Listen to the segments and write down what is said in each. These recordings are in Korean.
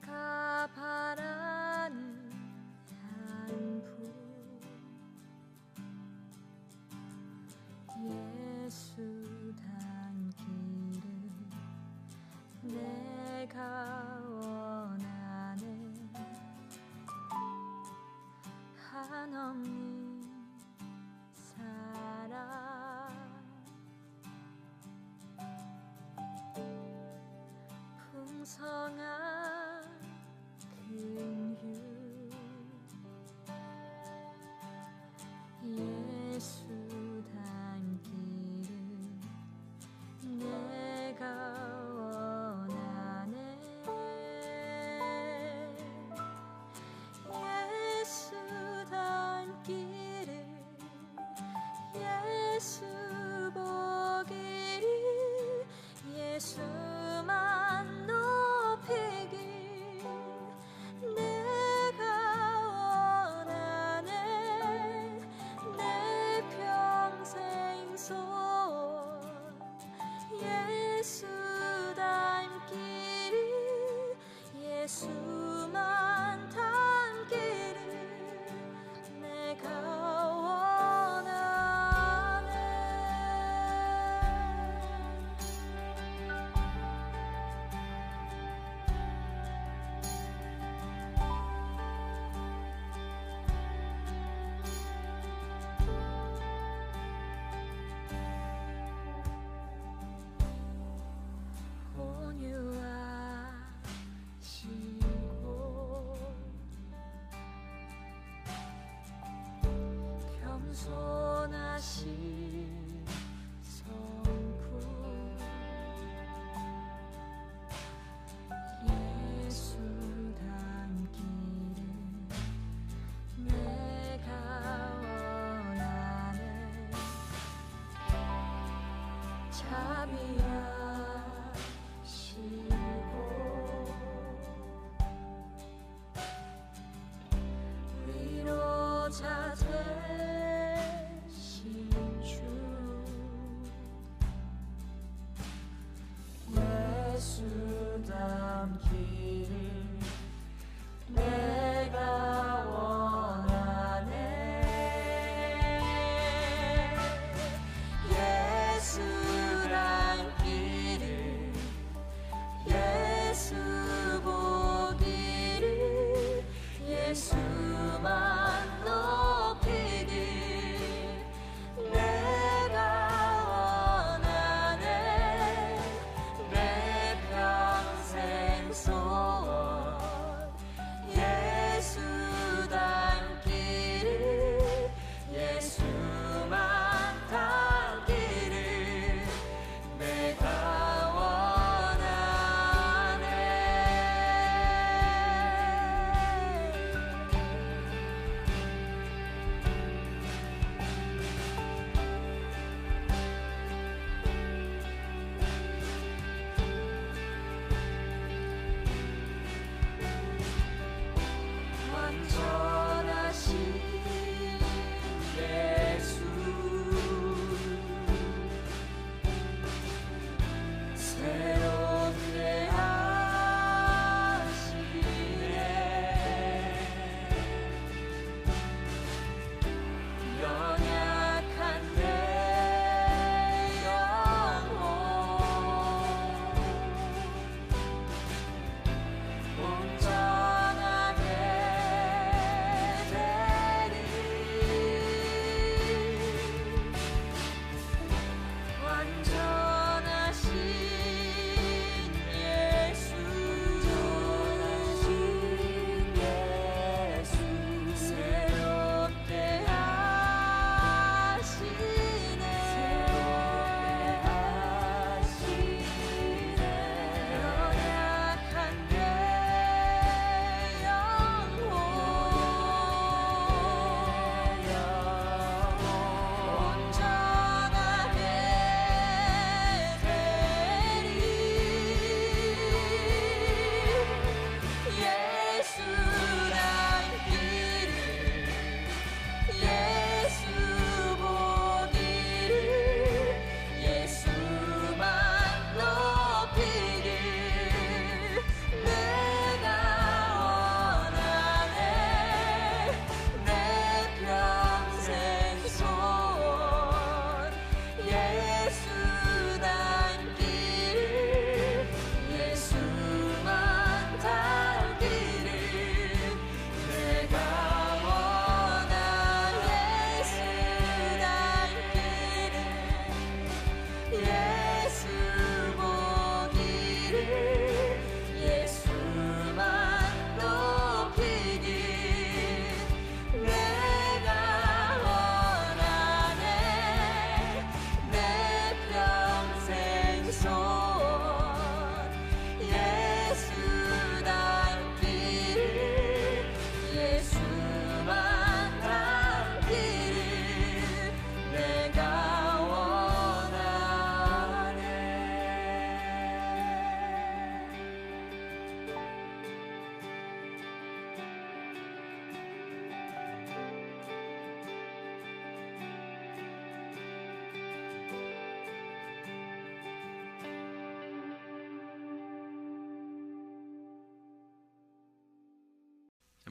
내가 바라는 산부 예수 닮기를 내가 원하네. 한없는 사랑 풍성한 근육 예수 닮기를 내가 원하네. 예수 닮기를 예수 보기를 예수만 높이길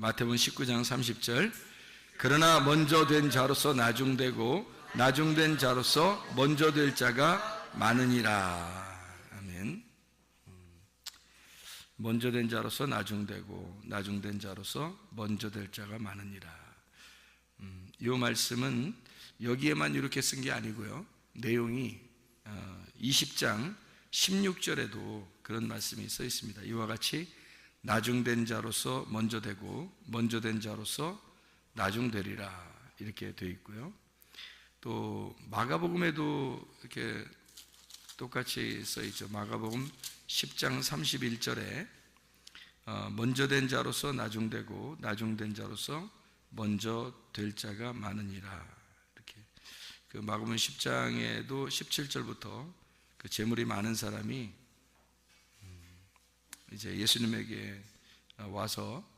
마태복음 19장 30절. 그러나 먼저 된 자로서 나중되고 나중된 자로서 먼저 될 자가 많으니라. 아멘. 먼저 된 자로서 나중되고 나중된 자로서 먼저 될 자가 많으니라. 이 말씀은 여기에만 이렇게 쓴 게 아니고요. 내용이 20장 16절에도 그런 말씀이 써 있습니다. 이와 같이 나중된 자로서 먼저 되고 먼저 된 자로서 나중되리라 이렇게 되어 있고요. 또 마가복음에도 이렇게 똑같이 써 있죠. 마가복음 10장 31절에 먼저 된 자로서 나중되고 나중된 자로서 먼저 될 자가 많으니라. 이렇게 그 마가복음 10장에도 17절부터 그 재물이 많은 사람이 이제 예수님에게 와서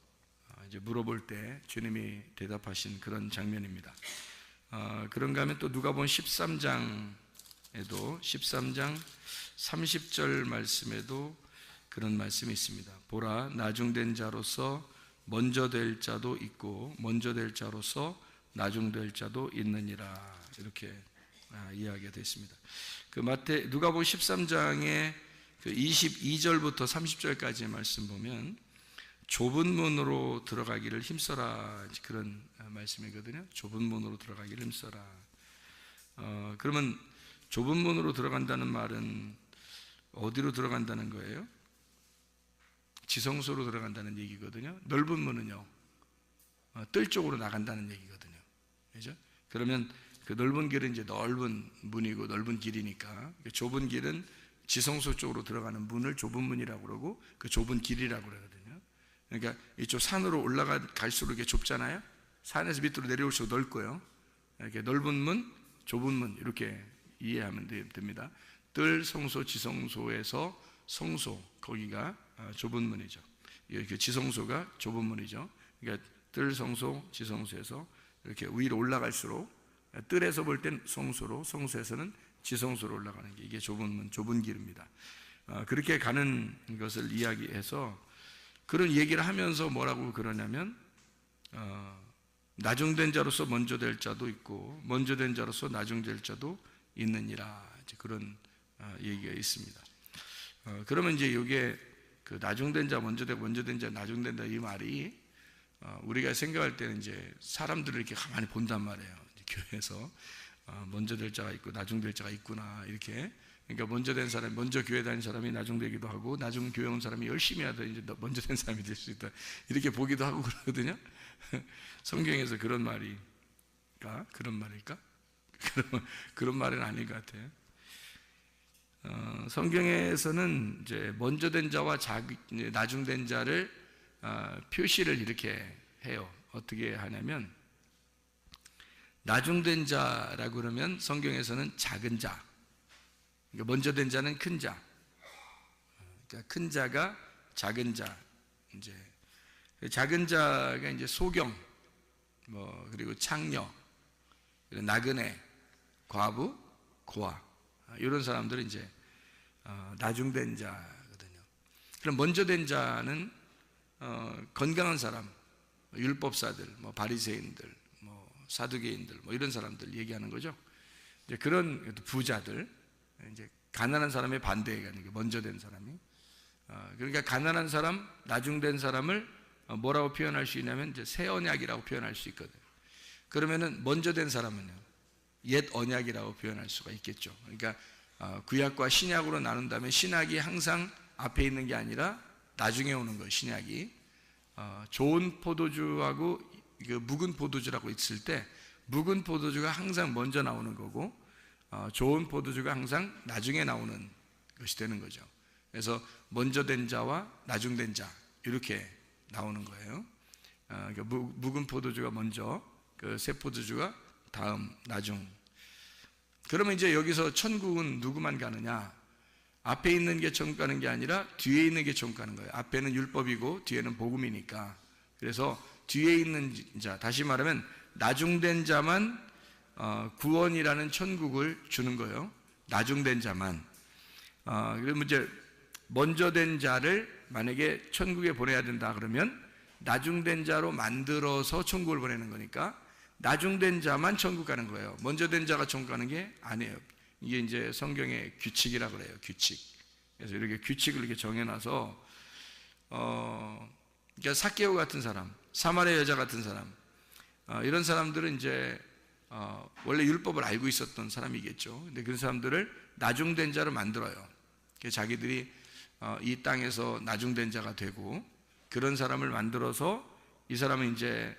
이제 물어볼 때 주님이 대답하신 그런 장면입니다. 그런가 하면 또 누가복음 13장에도 13장 30절 말씀에도 그런 말씀이 있습니다. 보라, 나중된 자로서 먼저 될 자도 있고 먼저 될 자로서 나중될 자도 있느니라. 이렇게 이야기가 되어 있습니다. 그 누가복음 13장의 그 22절부터 30절까지의 말씀 보면 좁은 문으로 들어가기를 힘써라, 그런 말씀이거든요. 좁은 문으로 들어가기를 힘써라. 그러면 좁은 문으로 들어간다는 말은 어디로 들어간다는 거예요? 지성소로 들어간다는 얘기거든요. 넓은 문은요, 뜰 쪽으로 나간다는 얘기거든요. 그죠? 그러면 그 넓은 길은 이제 넓은 문이고 넓은 길이니까, 좁은 길은 지성소 쪽으로 들어가는 문을 좁은 문이라고 그러고 그 좁은 길이라고 그러거든요. 그러니까 이쪽 산으로 올라갈수록 이게 좁잖아요. 산에서 밑으로 내려올수록 넓고요. 이렇게 넓은 문, 좁은 문 이렇게 이해하면 됩니다. 뜰, 성소, 지성소에서 성소, 거기가 좁은 문이죠. 이렇게 지성소가 좁은 문이죠. 그러니까 뜰, 성소, 지성소에서 이렇게 위로 올라갈수록 뜰에서 볼 땐 성소로, 성소에서는 지성소로 올라가는 게 이게 좁은 문, 좁은 길입니다. 그렇게 가는 것을 이야기해서 그런 얘기를 하면서 뭐라고 그러냐면 나중된 자로서 먼저 될 자도 있고 먼저 된 자로서 나중될 자도 있느니라. 이제 그런 얘기가 있습니다. 그러면 이제 이게 그 나중된 자, 먼저 되고 먼저 된 자, 나중된 자 이 말이 우리가 생각할 때는 이제 사람들을 이렇게 가만히 본단 말이에요. 교회에서 먼저 될 자가 있고 나중 될 자가 있구나 이렇게. 그러니까 먼저 된 사람이, 먼저 교회 다닌 사람이 나중 되기도 하고 나중 교회 온 사람이 열심히 하다 이제 먼저 된 사람이 될 수 있다 이렇게 보기도 하고 그러거든요. 성경에서 그런 말일까? 그런 말은 아닌 것 같아요. 성경에서는 이제 먼저 된 자와 나중 된 자를 표시를 이렇게 해요. 어떻게 하냐면 나중된 자라고 그러면 성경에서는 작은 자, 그러니까 먼저 된 자는 큰 자, 그러니까 큰 자가 작은 자, 이제 작은 자가 이제 소경, 그리고 창녀, 나그네, 과부, 고아 이런 사람들은 이제 나중된 자거든요. 그럼 먼저 된 자는 건강한 사람, 율법사들, 바리새인들, 사두개인들, 이런 사람들 얘기하는 거죠. 이제 그런 부자들, 이제 가난한 사람의 반대에 가는 게 먼저 된 사람이. 그러니까 가난한 사람, 나중된 사람을 뭐라고 표현할 수 있냐면 이제 새 언약이라고 표현할 수 있거든요. 그러면은 먼저 된 사람은요, 옛 언약이라고 표현할 수가 있겠죠. 그러니까 구약과 신약으로 나눈다면 신약이 항상 앞에 있는 게 아니라 나중에 오는 거예요. 신약이 좋은 포도주하고 묵은 포도주라고 있을 때 묵은 포도주가 항상 먼저 나오는 거고 좋은 포도주가 항상 나중에 나오는 것이 되는 거죠. 그래서 먼저 된 자와 나중 된 자 이렇게 나오는 거예요. 그러니까 묵은 포도주가 먼저, 그 새 포도주가 다음, 나중. 그러면 이제 여기서 천국은 누구만 가느냐? 앞에 있는 게 천국 가는 게 아니라 뒤에 있는 게 천국 가는 거예요. 앞에는 율법이고 뒤에는 복음이니까. 그래서 뒤에 있는 자, 다시 말하면 나중된 자만 구원이라는 천국을 주는 거예요. 나중된 자만. 그러면 이제 먼저 된 자를 만약에 천국에 보내야 된다 그러면 나중된 자로 만들어서 천국을 보내는 거니까 나중된 자만 천국 가는 거예요. 먼저 된 자가 천국 가는 게 아니에요. 이게 이제 성경의 규칙이라고 그래요. 규칙. 그래서 이렇게 규칙을 이렇게 정해놔서 그러니까 삭개오 같은 사람, 사마리아 여자 같은 사람, 이런 사람들은 이제 원래 율법을 알고 있었던 사람이겠죠. 근데 그 사람들을 나중된 자로 만들어요. 자기들이 이 땅에서 나중된 자가 되고 그런 사람을 만들어서 이 사람은 이제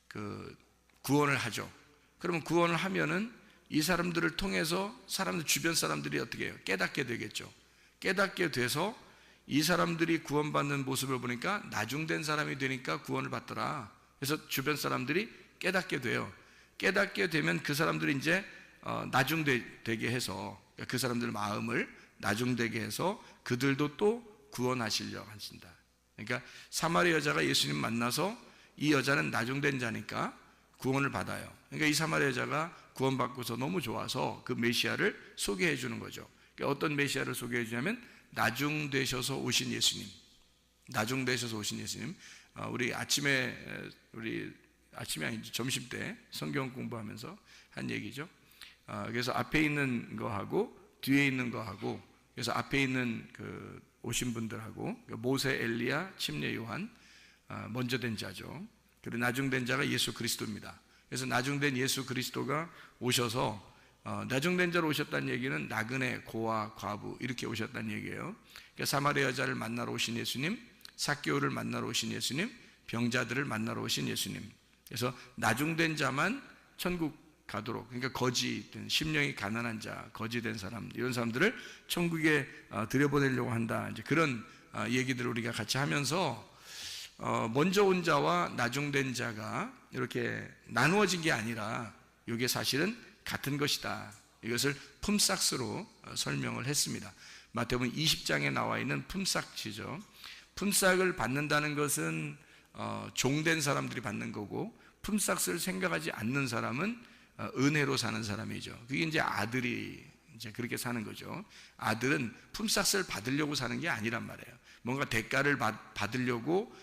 그 구원을 하죠. 그러면 구원을 하면은 이 사람들을 통해서 사람들 주변 사람들이 어떻게 해요? 깨닫게 되겠죠. 깨닫게 돼서 이 사람들이 구원받는 모습을 보니까 나중된 사람이 되니까 구원을 받더라. 그래서 주변 사람들이 깨닫게 돼요. 깨닫게 되면 그 사람들이 이제 나중되게 해서 그 사람들 마음을 나중되게 해서 그들도 또 구원하시려고 하신다. 그러니까 사마리아 여자가 예수님 만나서 이 여자는 나중된 자니까 구원을 받아요. 그러니까 이 사마리아 여자가 구원받고서 너무 좋아서 그 메시아를 소개해 주는 거죠. 그러니까 어떤 메시아를 소개해 주냐면 나중되셔서 오신 예수님. 나중되셔서 오신 예수님. 우리 아침에 아니죠. 점심 때 성경 공부하면서 한 얘기죠. 그래서 앞에 있는 거하고 뒤에 있는 거하고, 그래서 앞에 있는 그 오신 분들하고 모세, 엘리야, 침례 요한, 먼저 된 자죠. 그리고 나중된 자가 예수 그리스도입니다. 그래서 나중된 예수 그리스도가 오셔서 나중된 자로 오셨다는 얘기는 나그네, 고아, 과부 이렇게 오셨다는 얘기예요. 그러니까 사마리아 여자를 만나러 오신 예수님, 삭개오를 만나러 오신 예수님, 병자들을 만나러 오신 예수님. 그래서 나중된 자만 천국 가도록, 그러니까 거지, 심령이 가난한 자, 거지된 사람, 이런 사람들을 천국에 들여보내려고 한다. 이제 그런 얘기들을 우리가 같이 하면서 먼저 온 자와 나중된 자가 이렇게 나누어진 게 아니라 이게 사실은 같은 것이다. 이것을 품삯으로 설명을 했습니다. 마태복음 20장에 나와 있는 품삯이죠. 품삯을 받는다는 것은 종된 사람들이 받는 거고, 품삯을 생각하지 않는 사람은 은혜로 사는 사람이죠. 그게 이제 아들이 이제 그렇게 사는 거죠. 아들은 품삯을 받으려고 사는 게 아니란 말이에요. 뭔가 대가를 받으려고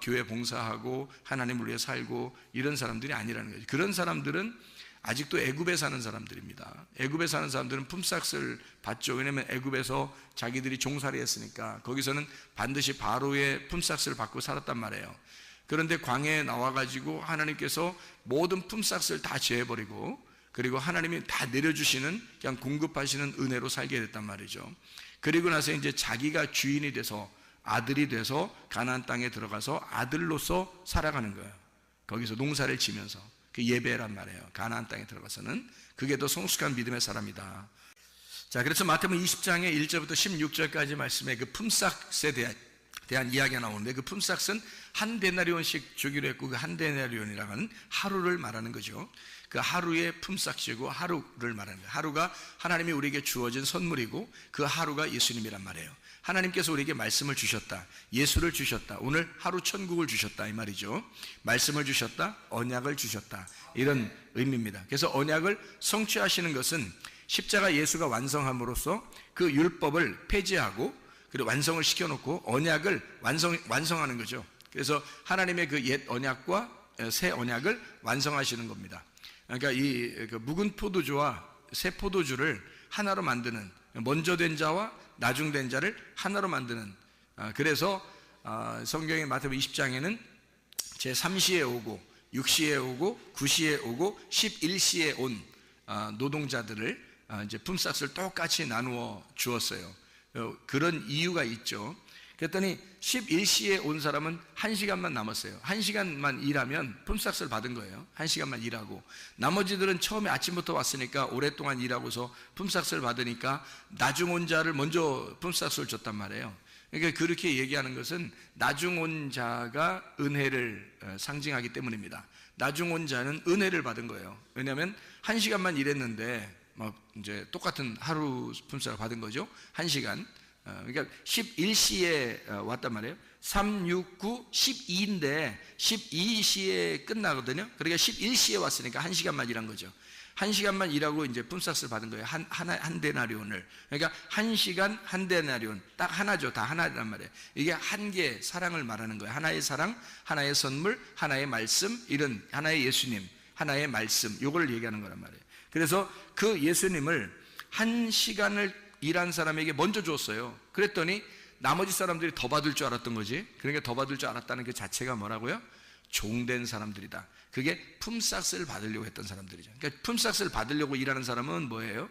교회 봉사하고 하나님을 위해 살고 이런 사람들이 아니라는 거죠. 그런 사람들은 아직도 애굽에 사는 사람들입니다. 애굽에 사는 사람들은 품삯을 받죠. 왜냐하면 애굽에서 자기들이 종살이 했으니까 거기서는 반드시 바로의 품삯을 받고 살았단 말이에요. 그런데 광야에 나와가지고 하나님께서 모든 품삯을 다 제해버리고, 그리고 하나님이 다 내려주시는, 그냥 공급하시는 은혜로 살게 됐단 말이죠. 그리고 나서 이제 자기가 주인이 돼서, 아들이 돼서 가나안 땅에 들어가서 아들로서 살아가는 거예요. 거기서 농사를 지면서. 그 예배란 말이에요. 가나안 땅에 들어가서는. 그게 더 성숙한 믿음의 사람이다. 자, 그래서 마태복음 20장의 1절부터 16절까지 말씀에 그 품삯에 대한 이야기가 나오는데, 그 품삯은 한 데나리온씩 주기로 했고, 그 한 데나리온이라고 하는 하루를 말하는 거죠. 그 하루의 품삯이고 하루를 말하는 거예요. 하루가 하나님이 우리에게 주어진 선물이고, 그 하루가 예수님이란 말이에요. 하나님께서 우리에게 말씀을 주셨다, 예수를 주셨다, 오늘 하루 천국을 주셨다, 이 말이죠. 말씀을 주셨다, 언약을 주셨다, 이런 의미입니다. 그래서 언약을 성취하시는 것은 십자가 예수가 완성함으로써 그 율법을 폐지하고, 그리고 완성을 시켜놓고 언약을 완성하는 거죠. 그래서 하나님의 그 옛 언약과 새 언약을 완성하시는 겁니다. 그러니까 이 묵은 포도주와 새 포도주를 하나로 만드는, 먼저 된 자와 나중된 자를 하나로 만드는, 그래서 성경의 마태복음 20장에는 제3시에 오고 6시에 오고 9시에 오고 11시에 온 노동자들을 이제 품삯을 똑같이 나누어 주었어요. 그런 이유가 있죠. 그랬더니 11시에 온 사람은 1시간만 남았어요. 1시간만 일하면 품삯을 받은 거예요. 1시간만 일하고, 나머지들은 처음에 아침부터 왔으니까 오랫동안 일하고서 품삯을 받으니까 나중 온 자를 먼저 품삯을 줬단 말이에요. 그러니까 그렇게 얘기하는 것은 나중 온 자가 은혜를 상징하기 때문입니다. 나중 온 자는 은혜를 받은 거예요. 왜냐하면 1시간만 일했는데 이제 똑같은 하루 품삯을 받은 거죠. 1시간. 그러니까 11시에 왔단 말이에요. 3, 6, 9, 12인데 12시에 끝나거든요. 그러니까 11시에 왔으니까 1시간만 일한 거죠. 1시간만 일하고 이제 품삯을 받은 거예요. 한 데나리온을. 그러니까 1시간 한 데나리온. 딱 하나죠. 다 하나란 말이에요. 이게 한 개의 사랑을 말하는 거예요. 하나의 사랑, 하나의 선물, 하나의 말씀, 이런 하나의 예수님, 하나의 말씀, 요걸 얘기하는 거란 말이에요. 그래서 그 예수님을 1시간을 일한 사람에게 먼저 줬어요. 그랬더니 나머지 사람들이 더 받을 줄 알았던 거지. 그러니까 더 받을 줄 알았다는 그 자체가 뭐라고요? 종된 사람들이다. 그게 품삯을 받으려고 했던 사람들이죠. 그러니까 품삯을 받으려고 일하는 사람은 뭐예요?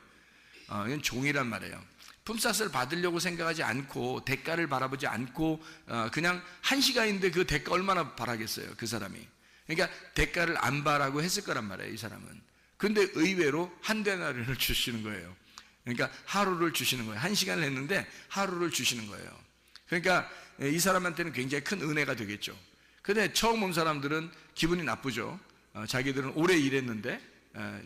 이건 종이란 말이에요. 품삯을 받으려고 생각하지 않고 대가를 바라보지 않고 그냥 1시간인데 그 대가 얼마나 바라겠어요, 그 사람이. 그러니까 대가를 안 바라고 했을 거란 말이에요, 이 사람은. 근데 의외로 한 데나리온을 주시는 거예요. 그러니까 하루를 주시는 거예요. 1시간을 했는데 하루를 주시는 거예요. 그러니까 이 사람한테는 굉장히 큰 은혜가 되겠죠. 근데 처음 온 사람들은 기분이 나쁘죠. 자기들은 오래 일했는데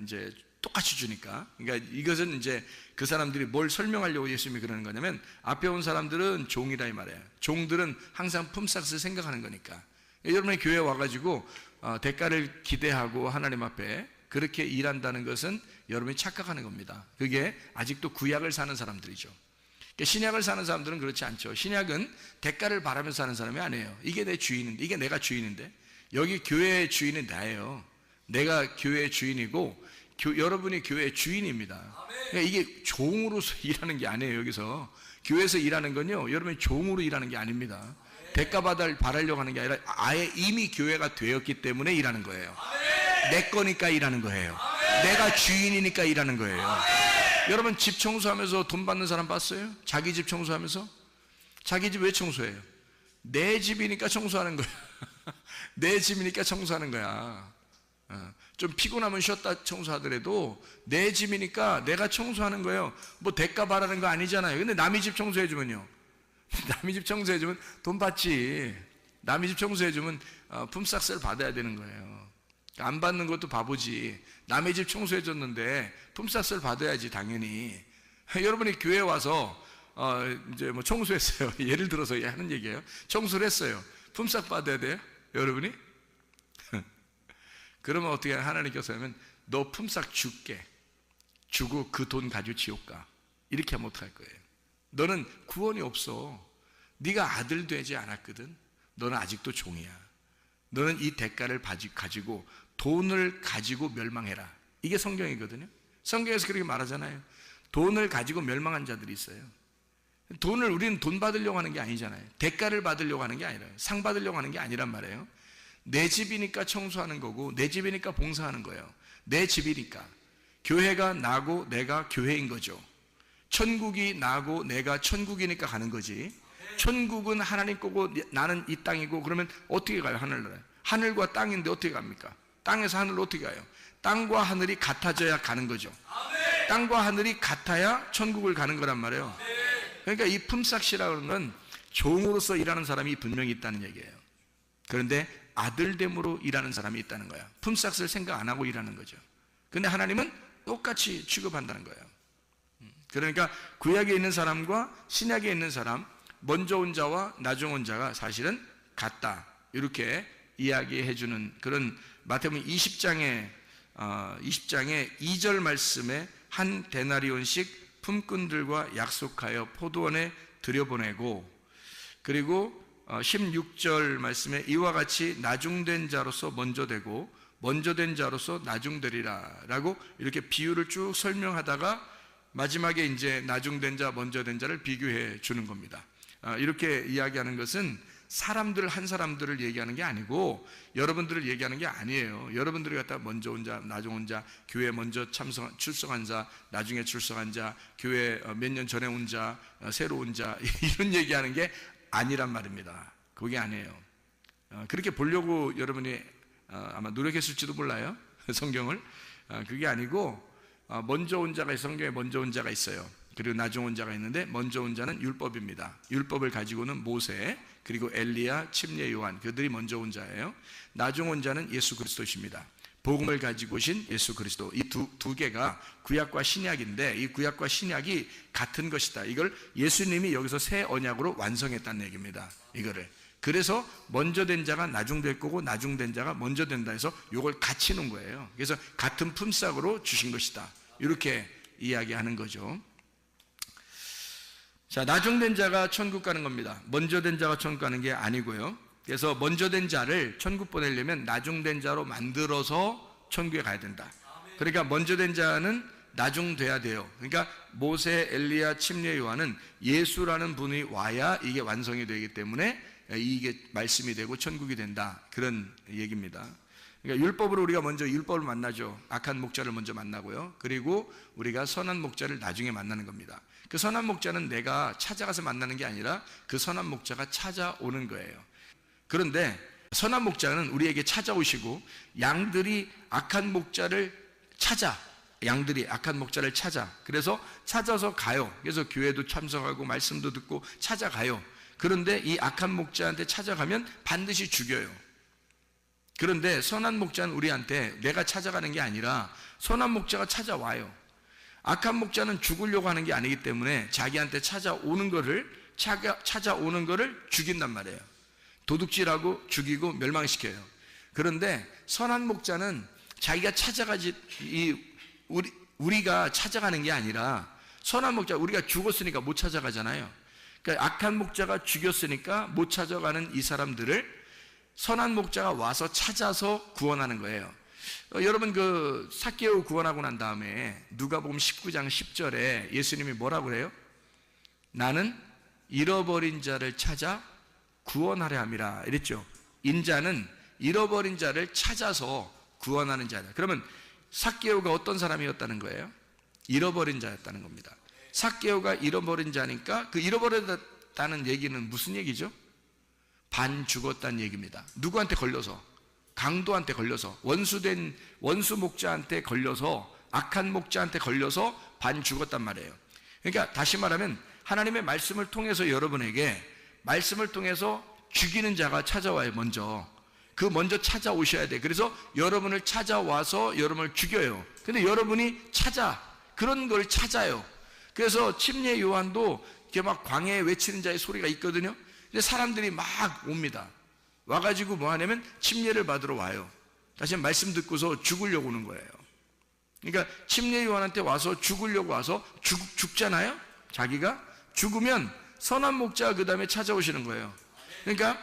이제 똑같이 주니까. 그러니까 이것은 이제 그 사람들이 뭘 설명하려고 예수님이 그러는 거냐면, 앞에 온 사람들은 종이라 이 말이에요. 종들은 항상 품삯을 생각하는 거니까. 여러분의 교회에 와가지고 대가를 기대하고 하나님 앞에 그렇게 일한다는 것은 여러분이 착각하는 겁니다. 그게 아직도 구약을 사는 사람들이죠. 신약을 사는 사람들은 그렇지 않죠. 신약은 대가를 바라면서 사는 사람이 아니에요. 이게 내 주인인데, 이게 내가 주인인데, 여기 교회의 주인은 나예요. 내가 교회의 주인이고 여러분이 교회의 주인입니다. 그러니까 이게 종으로서 일하는 게 아니에요. 여기서 교회에서 일하는 건요, 여러분이 종으로 일하는 게 아닙니다. 대가 바라려고 하는 게 아니라 아예 이미 교회가 되었기 때문에 일하는 거예요. 내 거니까 일하는 거예요. 내가 주인이니까 일하는 거예요. 여러분 집 청소하면서 돈 받는 사람 봤어요? 자기 집 청소하면서? 자기 집 왜 청소해요? 내 집이니까 청소하는 거야. 내 집이니까 청소하는 거야. 좀 피곤하면 쉬었다 청소하더라도 내 집이니까 내가 청소하는 거예요. 뭐 대가 바라는 거 아니잖아요. 근데 남의 집 청소해주면요, 남의 집 청소해주면 돈 받지. 남의 집 청소해주면 품삯을 받아야 되는 거예요. 안 받는 것도 바보지. 남의 집 청소해줬는데 품삯을 받아야지, 당연히. 여러분이 교회에 와서 이제 뭐 청소했어요. 예를 들어서 하는 얘기예요. 청소를 했어요. 품삯 받아야 돼요, 여러분이? 그러면 어떻게 하나님께서 하면, 너 품삯 줄게. 주고 그 돈 가지고 지옥 가. 이렇게 하면 어떡할 거예요? 너는 구원이 없어. 네가 아들 되지 않았거든. 너는 아직도 종이야. 너는 이 대가를 가지고 돈을 가지고 멸망해라. 이게 성경이거든요. 성경에서 그렇게 말하잖아요. 돈을 가지고 멸망한 자들이 있어요. 우리는 돈 받으려고 하는 게 아니잖아요. 대가를 받으려고 하는 게 아니라, 상 받으려고 하는 게 아니란 말이에요. 내 집이니까 청소하는 거고, 내 집이니까 봉사하는 거예요. 내 집이니까. 교회가 나고 내가 교회인 거죠. 천국이 나고 내가 천국이니까 가는 거지. 천국은 하나님 거고 나는 이 땅이고, 그러면 어떻게 가요? 하늘나라에. 하늘과 땅인데 어떻게 갑니까? 땅에서 하늘로 어떻게 가요? 땅과 하늘이 같아져야 가는 거죠. 땅과 하늘이 같아야 천국을 가는 거란 말이에요. 그러니까 이 품삯이라는 건 종으로서 일하는 사람이 분명히 있다는 얘기예요. 그런데 아들됨으로 일하는 사람이 있다는 거야. 품삯을 생각 안 하고 일하는 거죠. 근데 하나님은 똑같이 취급한다는 거예요. 그러니까 구약에 있는 사람과 신약에 있는 사람, 먼저 온 자와 나중 온 자가 사실은 같다, 이렇게 이야기해 주는 그런 마태복음 20장의 2절 말씀에 한 데나리온씩 품꾼들과 약속하여 포도원에 들여보내고, 그리고 16절 말씀에 이와 같이 나중된 자로서 먼저 되고 먼저 된 자로서 나중되리라 라고 이렇게 비유를 쭉 설명하다가 마지막에 이제 나중된 자, 먼저 된 자를 비교해 주는 겁니다. 이렇게 이야기하는 것은 사람들 한 사람들을 얘기하는 게 아니고 여러분들을 얘기하는 게 아니에요. 여러분들이 갖다 먼저 온 자, 나중 온 자, 교회 먼저 출석한 자, 나중에 출석한 자, 교회 몇 년 전에 온 자, 새로 온 자, 이런 얘기하는 게 아니란 말입니다. 그게 아니에요. 그렇게 보려고 여러분이 아마 노력했을지도 몰라요. 성경을. 그게 아니고 먼저 온 자가 성경에 먼저 온 자가 있어요. 그리고 나중 온 자가 있는데 먼저 온 자는 율법입니다. 율법을 가지고는 모세, 그리고 엘리야, 침례 요한, 그들이 먼저 온 자예요. 나중 온 자는 예수 그리스도십니다. 복음을 가지고 오신 예수 그리스도, 이 두 개가 구약과 신약인데 이 구약과 신약이 같은 것이다. 이걸 예수님이 여기서 새 언약으로 완성했다는 얘기입니다. 이거를. 그래서 먼저 된 자가 나중 될 거고 나중 된 자가 먼저 된다 해서 이걸 같이 놓은 거예요. 그래서 같은 품삯으로 주신 것이다. 이렇게 이야기하는 거죠. 자, 나중 된 자가 천국 가는 겁니다. 먼저 된 자가 천국 가는 게 아니고요. 그래서 먼저 된 자를 천국 보내려면 나중 된 자로 만들어서 천국에 가야 된다. 그러니까 먼저 된 자는 나중 돼야 돼요. 그러니까 모세, 엘리야, 침례, 요한은 예수라는 분이 와야 이게 완성이 되기 때문에 이게 말씀이 되고 천국이 된다. 그런 얘기입니다. 그러니까 율법으로 우리가 먼저 율법을 만나죠. 악한 목자를 먼저 만나고요. 그리고 우리가 선한 목자를 나중에 만나는 겁니다. 그 선한 목자는 내가 찾아가서 만나는 게 아니라 그 선한 목자가 찾아오는 거예요. 그런데 선한 목자는 우리에게 찾아오시고 양들이 악한 목자를 찾아, 양들이 악한 목자를 찾아, 그래서 찾아서 가요. 그래서 교회도 참석하고 말씀도 듣고 찾아가요. 그런데 이 악한 목자한테 찾아가면 반드시 죽여요. 그런데 선한 목자는 우리한테 내가 찾아가는 게 아니라 선한 목자가 찾아와요. 악한 목자는 죽으려고 하는 게 아니기 때문에 자기한테 찾아오는 거를 죽인단 말이에요. 도둑질하고 죽이고 멸망시켜요. 그런데 선한 목자는 자기가 찾아가지, 우리가 찾아가는 게 아니라 선한 목자, 우리가 죽었으니까 못 찾아가잖아요. 그러니까 악한 목자가 죽였으니까 못 찾아가는 이 사람들을 선한 목자가 와서 찾아서 구원하는 거예요. 여러분 그 삭개오 구원하고 난 다음에 누가복음 19장 10절에 예수님이 뭐라고 그래요? 나는 잃어버린 자를 찾아 구원하려 함이라 이랬죠. 인자는 잃어버린 자를 찾아서 구원하는 자다. 그러면 삭개오가 어떤 사람이었다는 거예요? 잃어버린 자였다는 겁니다. 삭개오가 잃어버린 자니까 그 잃어버렸다는 얘기는 무슨 얘기죠? 반 죽었다는 얘기입니다. 누구한테 걸려서? 강도한테 걸려서, 원수 목자한테 걸려서, 악한 목자한테 걸려서 반 죽었단 말이에요. 그러니까 다시 말하면 하나님의 말씀을 통해서 여러분에게 말씀을 통해서 죽이는 자가 찾아와요. 먼저 찾아오셔야 돼. 그래서 여러분을 찾아와서 여러분을 죽여요. 근데 여러분이 그런 걸 찾아요. 그래서 침례 요한도 이렇게 막 광야에 외치는 자의 소리가 있거든요. 근데 사람들이 막 옵니다. 와가지고 뭐 하냐면 침례를 받으러 와요. 다시 말씀 듣고서 죽으려고 오는 거예요. 그러니까 침례 요한한테 와서 죽으려고 와서 죽잖아요. 자기가 죽으면 선한 목자가 그 다음에 찾아오시는 거예요. 그러니까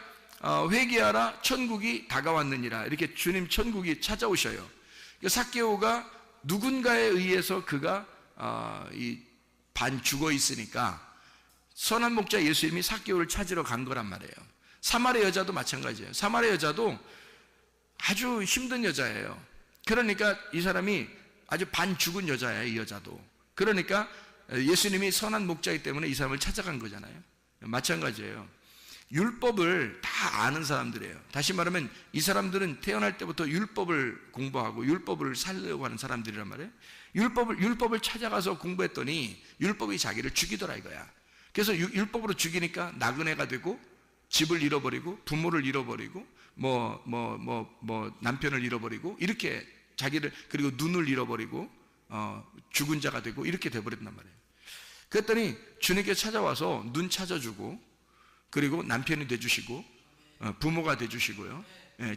회개하라 천국이 다가왔느니라 이렇게 주님 천국이 찾아오셔요. 삭개오가 누군가에 의해서 그가 반 죽어 있으니까 선한 목자 예수님이 삭개오를 찾으러 간 거란 말이에요. 사마리아 여자도 마찬가지예요. 사마리아 여자도 아주 힘든 여자예요. 그러니까 이 사람이 아주 반 죽은 여자예요. 이 여자도. 그러니까 예수님이 선한 목자이기 때문에 이 사람을 찾아간 거잖아요. 마찬가지예요. 율법을 다 아는 사람들이에요. 다시 말하면 이 사람들은 태어날 때부터 율법을 공부하고 율법을 살려고 하는 사람들이란 말이에요. 율법을 찾아가서 공부했더니 율법이 자기를 죽이더라 이거야. 그래서 율법으로 죽이니까 나그네가 되고 집을 잃어버리고 부모를 잃어버리고 남편을 잃어버리고 이렇게 자기를, 그리고 눈을 잃어버리고 죽은 자가 되고 이렇게 돼버린단 말이에요. 그랬더니 주님께 찾아와서 눈 찾아주고 그리고 남편이 돼주시고 부모가 돼주시고요,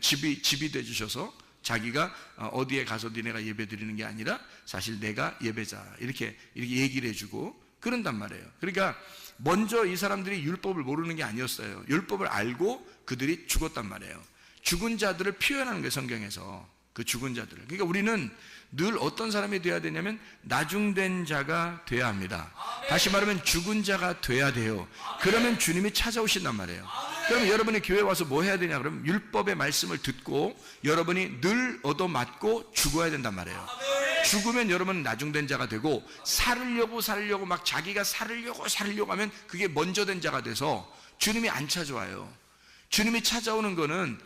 집이 돼주셔서 자기가 어디에 가서 니네가 예배 드리는 게 아니라 사실 내가 예배자 이렇게 얘기를 해주고 그런단 말이에요. 그러니까 먼저 이 사람들이 율법을 모르는 게 아니었어요. 율법을 알고 그들이 죽었단 말이에요. 죽은 자들을 표현하는 거예요, 성경에서. 그 죽은 자들을. 그러니까 우리는 늘 어떤 사람이 돼야 되냐면 나중된 자가 돼야 합니다. 다시 말하면 죽은 자가 돼야 돼요. 그러면 주님이 찾아오신단 말이에요. 그럼 여러분이 교회 와서 뭐 해야 되냐? 그러면 율법의 말씀을 듣고 여러분이 늘 얻어맞고 죽어야 된단 말이에요. 죽으면 여러분은 나중된 자가 되고 살으려고 막 자기가 살으려고 하면 그게 먼저 된 자가 돼서 주님이 안 찾아와요. 주님이 찾아오는 거는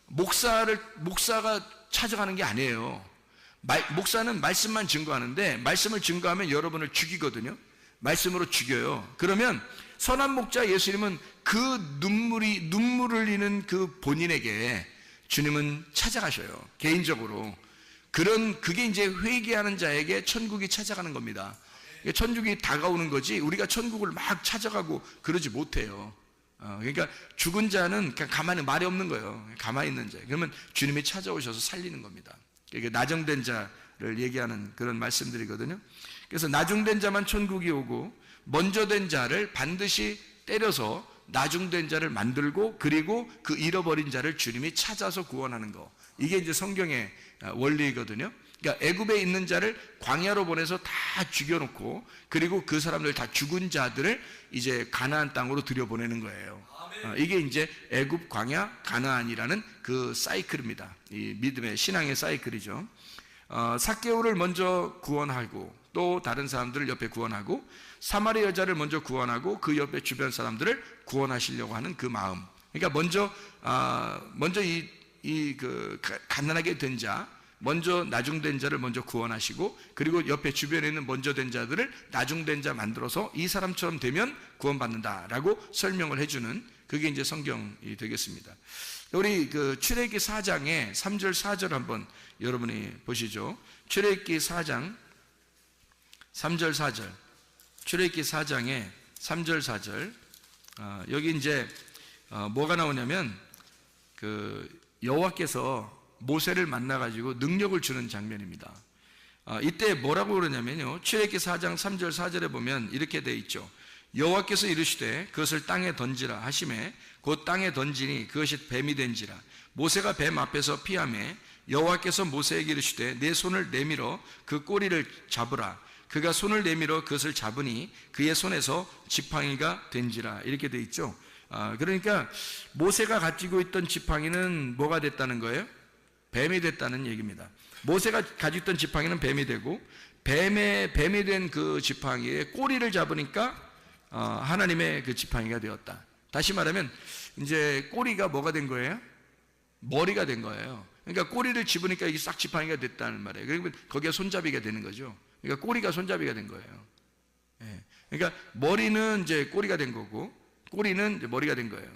목사가 찾아가는 게 아니에요. 목사는 말씀만 증거하는데 말씀을 증거하면 여러분을 죽이거든요. 말씀으로 죽여요. 그러면 선한 목자 예수님은 그 눈물을 흘리는 그 본인에게 주님은 찾아가셔요. 개인적으로. 그게 이제 회개하는 자에게 천국이 찾아가는 겁니다. 천국이 다가오는 거지 우리가 천국을 막 찾아가고 그러지 못해요. 그러니까 죽은 자는 그냥 가만히 말이 없는 거예요. 가만히 있는 자. 그러면 주님이 찾아오셔서 살리는 겁니다. 이게 나중된 자를 얘기하는 그런 말씀들이거든요. 그래서 나중된 자만 천국이 오고 먼저 된 자를 반드시 때려서 나중된 자를 만들고 그리고 그 잃어버린 자를 주님이 찾아서 구원하는 거. 이게 이제 성경의 원리거든요. 그러니까 애굽에 있는 자를 광야로 보내서 다 죽여놓고 그리고 그 사람들 다 죽은 자들을 이제 가나안 땅으로 들여보내는 거예요. 이게 이제 애굽, 광야, 가나안이라는 그 사이클입니다. 이 믿음의 신앙의 사이클이죠. 삭개오를 먼저 구원하고 또 다른 사람들을 옆에 구원하고 사마리 여자를 먼저 구원하고 그 옆에 주변 사람들을 구원하시려고 하는 그 마음. 그러니까 먼저 그 가난하게 된 자, 먼저 나중된 자를 먼저 구원하시고 그리고 옆에 주변에 있는 먼저 된 자들을 나중된 자 만들어서 이 사람처럼 되면 구원받는다라고 설명을 해주는 그게 이제 성경이 되겠습니다. 우리 그 출애굽기 4장의 3절 4절 한번 여러분이 보시죠. 출애굽기 4장 3절 4절. 출애굽기 4장의 3절 4절. 여기 이제 뭐가 나오냐면 그 여호와께서 모세를 만나가지고 능력을 주는 장면입니다. 이때 뭐라고 그러냐면요. 출애굽기 4장 3절 4절에 보면 이렇게 돼 있죠. 여호와께서 이르시되 그것을 땅에 던지라 하시매 곧 땅에 던지니 그것이 뱀이 된지라. 모세가 뱀 앞에서 피하매 여호와께서 모세에게 이르시되 내 손을 내밀어 그 꼬리를 잡으라. 그가 손을 내밀어 그것을 잡으니 그의 손에서 지팡이가 된지라. 이렇게 돼 있죠. 그러니까 모세가 가지고 있던 지팡이는 뭐가 됐다는 거예요? 뱀이 됐다는 얘기입니다. 모세가 가지고 있던 지팡이는 뱀이 되고 뱀이 된 그 지팡이의 꼬리를 잡으니까 하나님의 그 지팡이가 되었다. 다시 말하면 이제 꼬리가 뭐가 된 거예요? 머리가 된 거예요. 그러니까 꼬리를 집으니까 이게 싹 지팡이가 됐다는 말이에요. 그러면 거기에 손잡이가 되는 거죠. 그러니까 꼬리가 손잡이가 된 거예요. 그러니까 머리는 이제 꼬리가 된 거고 꼬리는 이제 머리가 된 거예요.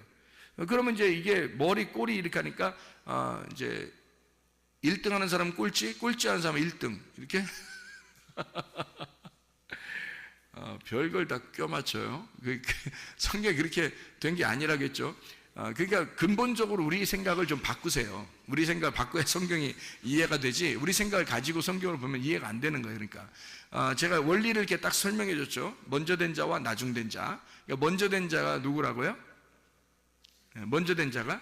그러면 이제 이게 머리, 꼬리 이렇게 하니까 이제 1등 하는 사람은 꼴찌 하는 사람은 1등 이렇게 별걸 다 껴맞춰요. 성경이 그렇게 된 게 아니라겠죠. 그러니까 근본적으로 우리 생각을 좀 바꾸세요. 우리 생각을 바꿔야 성경이 이해가 되지 우리 생각을 가지고 성경을 보면 이해가 안 되는 거예요. 그러니까 제가 원리를 이렇게 딱 설명해 줬죠. 먼저 된 자와 나중된 자. 그러니까 먼저 된 자가 누구라고요? 먼저 된 자가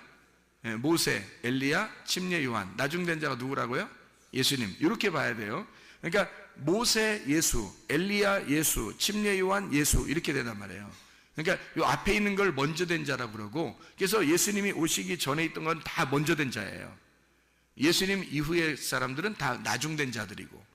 모세, 엘리야, 침례 요한. 나중된 자가 누구라고요? 예수님. 이렇게 봐야 돼요. 그러니까 모세 예수, 엘리야 예수, 침례 요한 예수 이렇게 된단 말이에요. 그러니까 이 앞에 있는 걸 먼저 된 자라고 그러고 그래서 예수님이 오시기 전에 있던 건 다 먼저 된 자예요. 예수님 이후의 사람들은 다 나중된 자들이고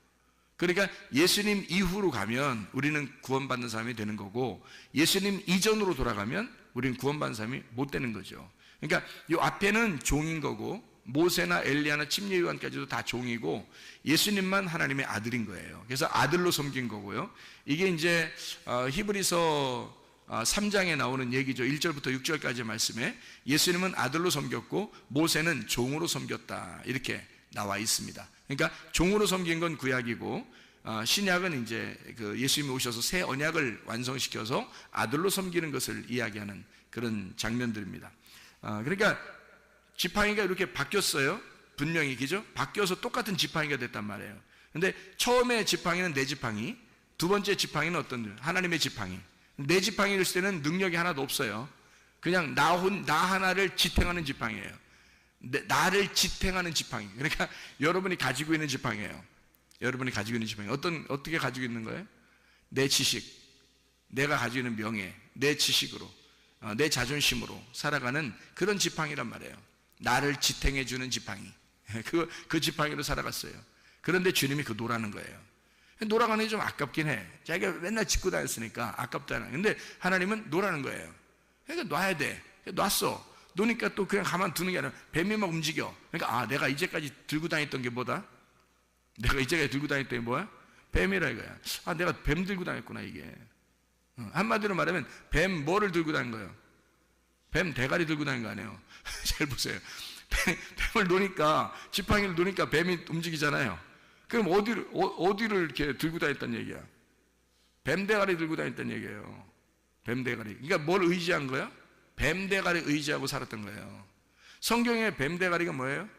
그러니까 예수님 이후로 가면 우리는 구원받는 사람이 되는 거고 예수님 이전으로 돌아가면 우리는 구원받는 사람이 못 되는 거죠. 그러니까 이 앞에는 종인 거고 모세나 엘리야나 침례 요한까지도 다 종이고 예수님만 하나님의 아들인 거예요. 그래서 아들로 섬긴 거고요. 이게 이제 히브리서 3장에 나오는 얘기죠. 1절부터 6절까지의 말씀에 예수님은 아들로 섬겼고 모세는 종으로 섬겼다 이렇게 나와 있습니다. 그러니까 종으로 섬긴 건 구약이고 신약은 이제 그 예수님이 오셔서 새 언약을 완성시켜서 아들로 섬기는 것을 이야기하는 그런 장면들입니다. 그러니까 지팡이가 이렇게 바뀌었어요. 분명히 그죠? 바뀌어서 똑같은 지팡이가 됐단 말이에요. 근데 처음에 지팡이는 내 지팡이, 두 번째 지팡이는 어떤 하나님의 지팡이. 내 지팡이를 쓸 때는 능력이 하나도 없어요. 그냥 나 하나를 지탱하는 지팡이에요. 나를 지탱하는 지팡이. 그러니까 여러분이 가지고 있는 지팡이에요. 여러분이 가지고 있는 지팡이. 어떻게 가지고 있는 거예요? 내 지식, 내가 가지고 있는 명예, 내 지식으로, 내 자존심으로 살아가는 그런 지팡이란 말이에요. 나를 지탱해주는 지팡이. 그 지팡이로 살아갔어요. 그런데 주님이 그 놓라는 거예요. 놓아가는 게 좀 아깝긴 해. 자기가 맨날 짚고 다녔으니까 아깝다는. 근데 하나님은 놓라는 거예요. 그러니까 놔야 돼. 놨어. 놓으니까 또 그냥 가만 두는 게 아니라 뱀이 막 움직여. 그러니까 내가 이제까지 들고 다녔던 게 뭐다? 내가 이제까지 들고 다녔던 게 뭐야? 뱀이라 이거야. 내가 뱀 들고 다녔구나 이게. 한마디로 말하면 뱀 뭐를 들고 다닌 거예요? 뱀 대가리 들고 다닌 거 아니에요? 잘 보세요. 뱀을 놓으니까 지팡이를 놓으니까 뱀이 움직이잖아요. 그럼 어디를 이렇게 들고 다녔단 얘기야? 뱀 대가리 들고 다녔단 얘기예요. 뱀 대가리. 그러니까 뭘 의지한 거야? 뱀 대가리 의지하고 살았던 거예요. 성경의 뱀 대가리가 뭐예요?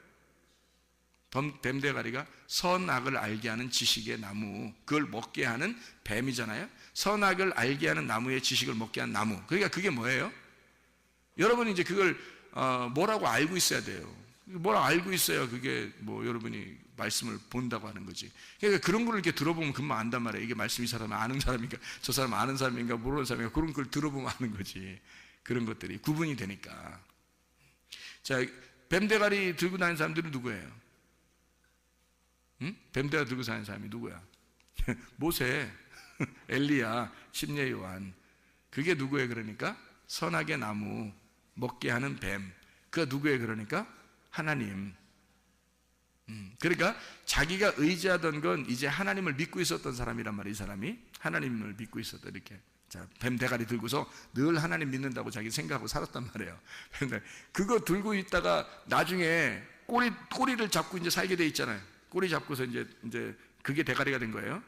뱀 대가리가 선악을 알게 하는 지식의 나무, 그걸 먹게 하는 뱀이잖아요. 선악을 알게 하는 나무의 지식을 먹게 하는 나무. 그러니까 그게 뭐예요? 여러분이 이제 그걸 뭐라고 알고 있어야 돼요. 뭐라고 알고 있어야 그게 뭐 여러분이 말씀을 본다고 하는 거지. 그러니까 그런 걸 이렇게 들어보면 금방 안단 말이에요. 이게 말씀이 사람 아는 사람인가, 저 사람 아는 사람인가, 모르는 사람인가, 그런 걸 들어보면 아는 거지. 그런 것들이 구분이 되니까. 자, 뱀대가리 들고 다니는 사람들은 누구예요? 응? 뱀대가리 들고 다니는 사람이 누구야? 모세, 엘리야, 심예 요한. 그게 누구예요? 그러니까 선악의 나무 먹게 하는 뱀. 그가 누구예요? 그러니까 하나님. 그러니까 자기가 의지하던 건 이제 하나님을 믿고 있었던 사람이란 말이에요. 이 사람이 하나님을 믿고 있었다. 이렇게 자, 뱀 대가리 들고서 늘 하나님 믿는다고 자기 생각하고 살았단 말이에요. 근데 그거 들고 있다가 나중에 꼬리를 잡고 이제 살게 돼 있잖아요. 꼬리 잡고서 이제 그게 대가리가 된 거예요.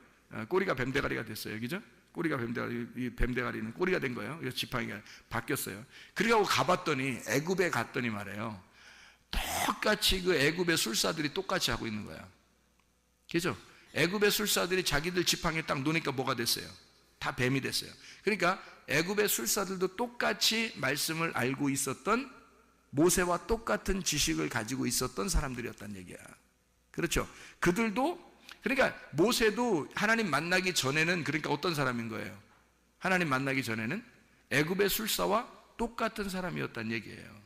꼬리가 뱀 대가리가 됐어요. 그죠? 꼬리가 뱀 대가리, 이 뱀 대가리는 꼬리가 된 거예요. 그래서 지팡이가 바뀌었어요. 그래가고 가봤더니 애굽에 갔더니 말이에요. 똑같이 그 애굽의 술사들이 똑같이 하고 있는 거야. 그죠? 애굽의 술사들이 자기들 지팡이에 딱 놓으니까 뭐가 됐어요? 다 뱀이 됐어요. 그러니까 애굽의 술사들도 똑같이 말씀을 알고 있었던, 모세와 똑같은 지식을 가지고 있었던 사람들이었단 얘기야. 그렇죠? 그들도, 그러니까 모세도 하나님 만나기 전에는 그러니까 어떤 사람인 거예요? 하나님 만나기 전에는 애굽의 술사와 똑같은 사람이었단 얘기예요.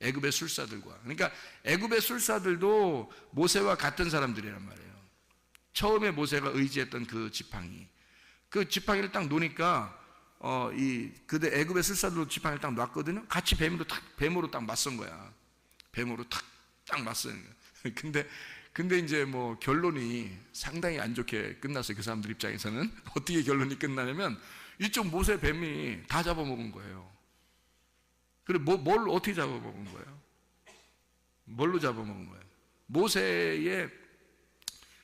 애굽의 술사들과. 그러니까 애굽의 술사들도 모세와 같은 사람들이란 말이에요. 처음에 모세가 의지했던 그 지팡이, 그 지팡이를 딱 놓으니까 그들 애굽의 술사들도 지팡이를 딱 놨거든요. 같이 뱀으로 딱 맞선 거야. 뱀으로 딱 맞선 거야. 근데 이제 뭐 결론이 상당히 안 좋게 끝났어요. 그 사람들 입장에서는. 어떻게 결론이 끝나냐면 이쪽 모세 뱀이 다 잡아먹은 거예요. 그래 뭘 어떻게 잡아먹은 거예요? 뭘로 잡아먹은 거예요?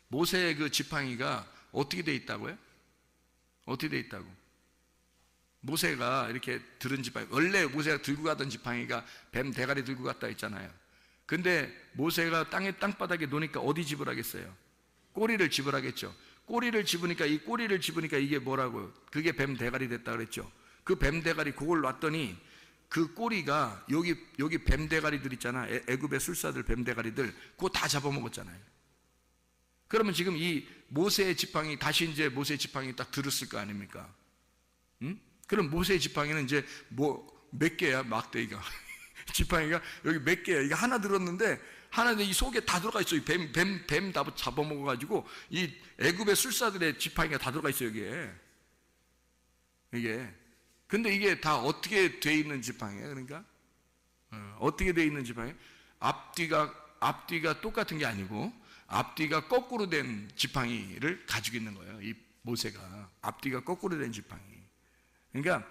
모세의 그 지팡이가 어떻게 돼 있다고요? 어떻게 돼 있다고? 모세가 이렇게 들은 지팡이, 원래 모세가 들고 가던 지팡이가 뱀 대가리 들고 갔다 했잖아요. 근데 모세가 땅바닥에 놓으니까 어디 집으라겠어요? 꼬리를 집으라겠죠. 꼬리를 집으니까 이게 뭐라고요? 그게 뱀 대가리 됐다 그랬죠. 그 뱀 대가리 그걸 놨더니 그 꼬리가 여기 뱀 대가리들 있잖아. 애굽의 술사들 뱀 대가리들 그거 다 잡아먹었잖아요. 그러면 지금 이 모세의 지팡이, 다시 이제 모세의 지팡이 딱 들었을 거 아닙니까? 응? 그럼 모세의 지팡이는 이제 뭐 몇 개야, 막대기가. 지팡이가 여기 몇 개야. 이게 하나 들었는데 하나는 이 속에 다 들어가 있어요. 뱀 다 잡아먹어가지고 이 애굽의 술사들의 지팡이가 다 들어가 있어요. 이게. 근데 이게 다 어떻게 돼 있는 지팡이에요? 그러니까 어떻게 돼 있는 지팡이? 앞뒤가 똑같은 게 아니고 앞뒤가 거꾸로 된 지팡이를 가지고 있는 거예요. 이 모세가 앞뒤가 거꾸로 된 지팡이. 그러니까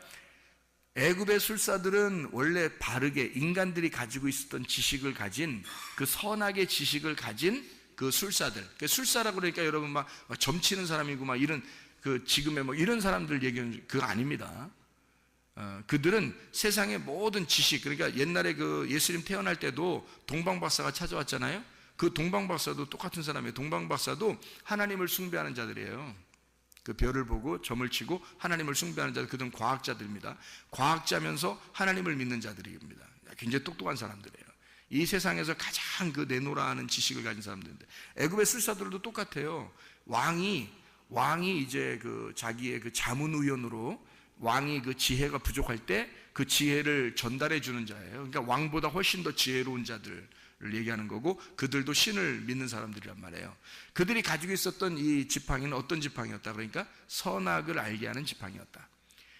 애굽의 술사들은 원래 바르게 인간들이 가지고 있었던 지식을 가진, 그 선악의 지식을 가진 그 술사들. 술사라고 그러니까 여러분 막 점치는 사람이고 막 이런 그 지금의 뭐 이런 사람들 얘기는 그거 아닙니다. 그들은 세상의 모든 지식, 그러니까 옛날에 그 예수님 태어날 때도 동방박사가 찾아왔잖아요. 그 동방박사도 똑같은 사람이에요. 동방박사도 하나님을 숭배하는 자들이에요. 그 별을 보고 점을 치고 하나님을 숭배하는 자들, 그들은 과학자들입니다. 과학자면서 하나님을 믿는 자들입니다. 굉장히 똑똑한 사람들이에요. 이 세상에서 가장 그 내노라 하는 지식을 가진 사람들인데, 애굽의 술사들도 똑같아요. 왕이 이제 그 자기의 그 자문의원으로 왕이 그 지혜가 부족할 때 그 지혜를 전달해 주는 자예요. 그러니까 왕보다 훨씬 더 지혜로운 자들을 얘기하는 거고, 그들도 신을 믿는 사람들이란 말이에요. 그들이 가지고 있었던 이 지팡이는 어떤 지팡이였다? 그러니까 선악을 알게 하는 지팡이였다.